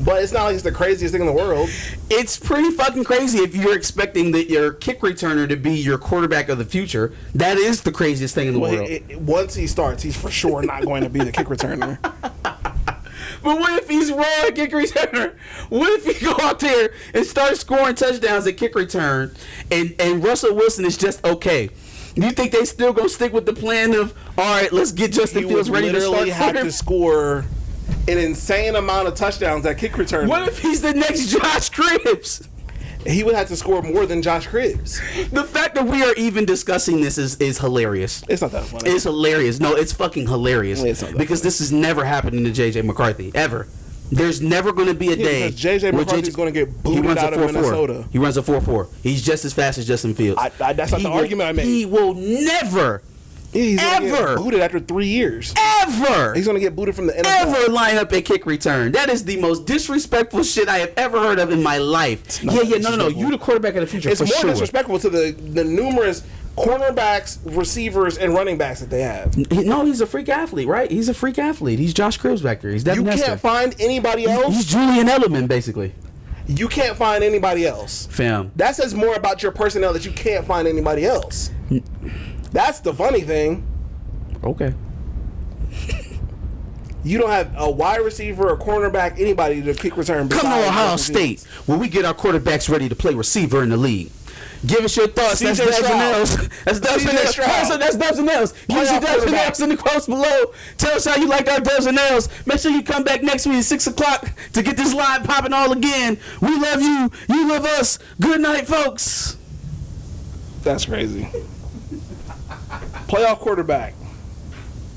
[SPEAKER 1] But it's not like it's the craziest thing in the world.
[SPEAKER 2] It's pretty fucking crazy if you're expecting that your kick returner to be your quarterback of the future. That is the craziest thing in the world.
[SPEAKER 1] Once he starts, he's for sure not going to be the kick returner.
[SPEAKER 2] But what if he's raw at kick returner? What if he go out there and start scoring touchdowns at kick return and Russell Wilson is just okay? Do you think they still gonna stick with the plan of, all right, let's get Justin Fields ready to start?
[SPEAKER 1] He have to score an insane amount of touchdowns at kick return.
[SPEAKER 2] What if he's the next Josh Cribbs?
[SPEAKER 1] He would have to score more than Josh Cribbs.
[SPEAKER 2] The fact that we are even discussing this is hilarious.
[SPEAKER 1] It's not that funny.
[SPEAKER 2] It's hilarious. No, it's fucking hilarious.
[SPEAKER 1] It's not that
[SPEAKER 2] because
[SPEAKER 1] funny.
[SPEAKER 2] This has never happened to J.J. McCarthy, ever. There's never going to be a day.
[SPEAKER 1] J.J. McCarthy's going to get booted out of Minnesota.
[SPEAKER 2] He runs a 4.4. He's just as fast as Justin Fields.
[SPEAKER 1] That's not the argument I made.
[SPEAKER 2] He will never,
[SPEAKER 1] he's
[SPEAKER 2] ever
[SPEAKER 1] get booted after 3 years.
[SPEAKER 2] Ever.
[SPEAKER 1] He's going to get booted from the NFL.
[SPEAKER 2] Ever line up a kick return. That is the most disrespectful shit I have ever heard of in my life. No. You the quarterback of the future.
[SPEAKER 1] It's
[SPEAKER 2] for
[SPEAKER 1] more
[SPEAKER 2] sure.
[SPEAKER 1] Disrespectful to the numerous cornerbacks, receivers, and running backs that they have.
[SPEAKER 2] No, he's a freak athlete, right? He's a freak athlete. He's Josh Cribbs back there. He's Devin Hester.
[SPEAKER 1] You can't find anybody else.
[SPEAKER 2] He's Julian Edelman, basically.
[SPEAKER 1] You can't find anybody else.
[SPEAKER 2] Fam.
[SPEAKER 1] That says more about your personnel that you can't find anybody else. That's the funny thing.
[SPEAKER 2] Okay.
[SPEAKER 1] You don't have a wide receiver, a cornerback, anybody to kick return.
[SPEAKER 2] Come to Ohio State, where we get our quarterbacks ready to play receiver in the league. Give us your thoughts. That's Dubs and L's. That's Dubs and L's. That's Dubs and L's. Give us your Dubs and L's in the quotes below. Tell us how you like our Dubs and L's. Make sure you come back next week at 6 o'clock to get this live popping all again. We love you. You love us. Good night, folks.
[SPEAKER 1] That's crazy. Playoff quarterback.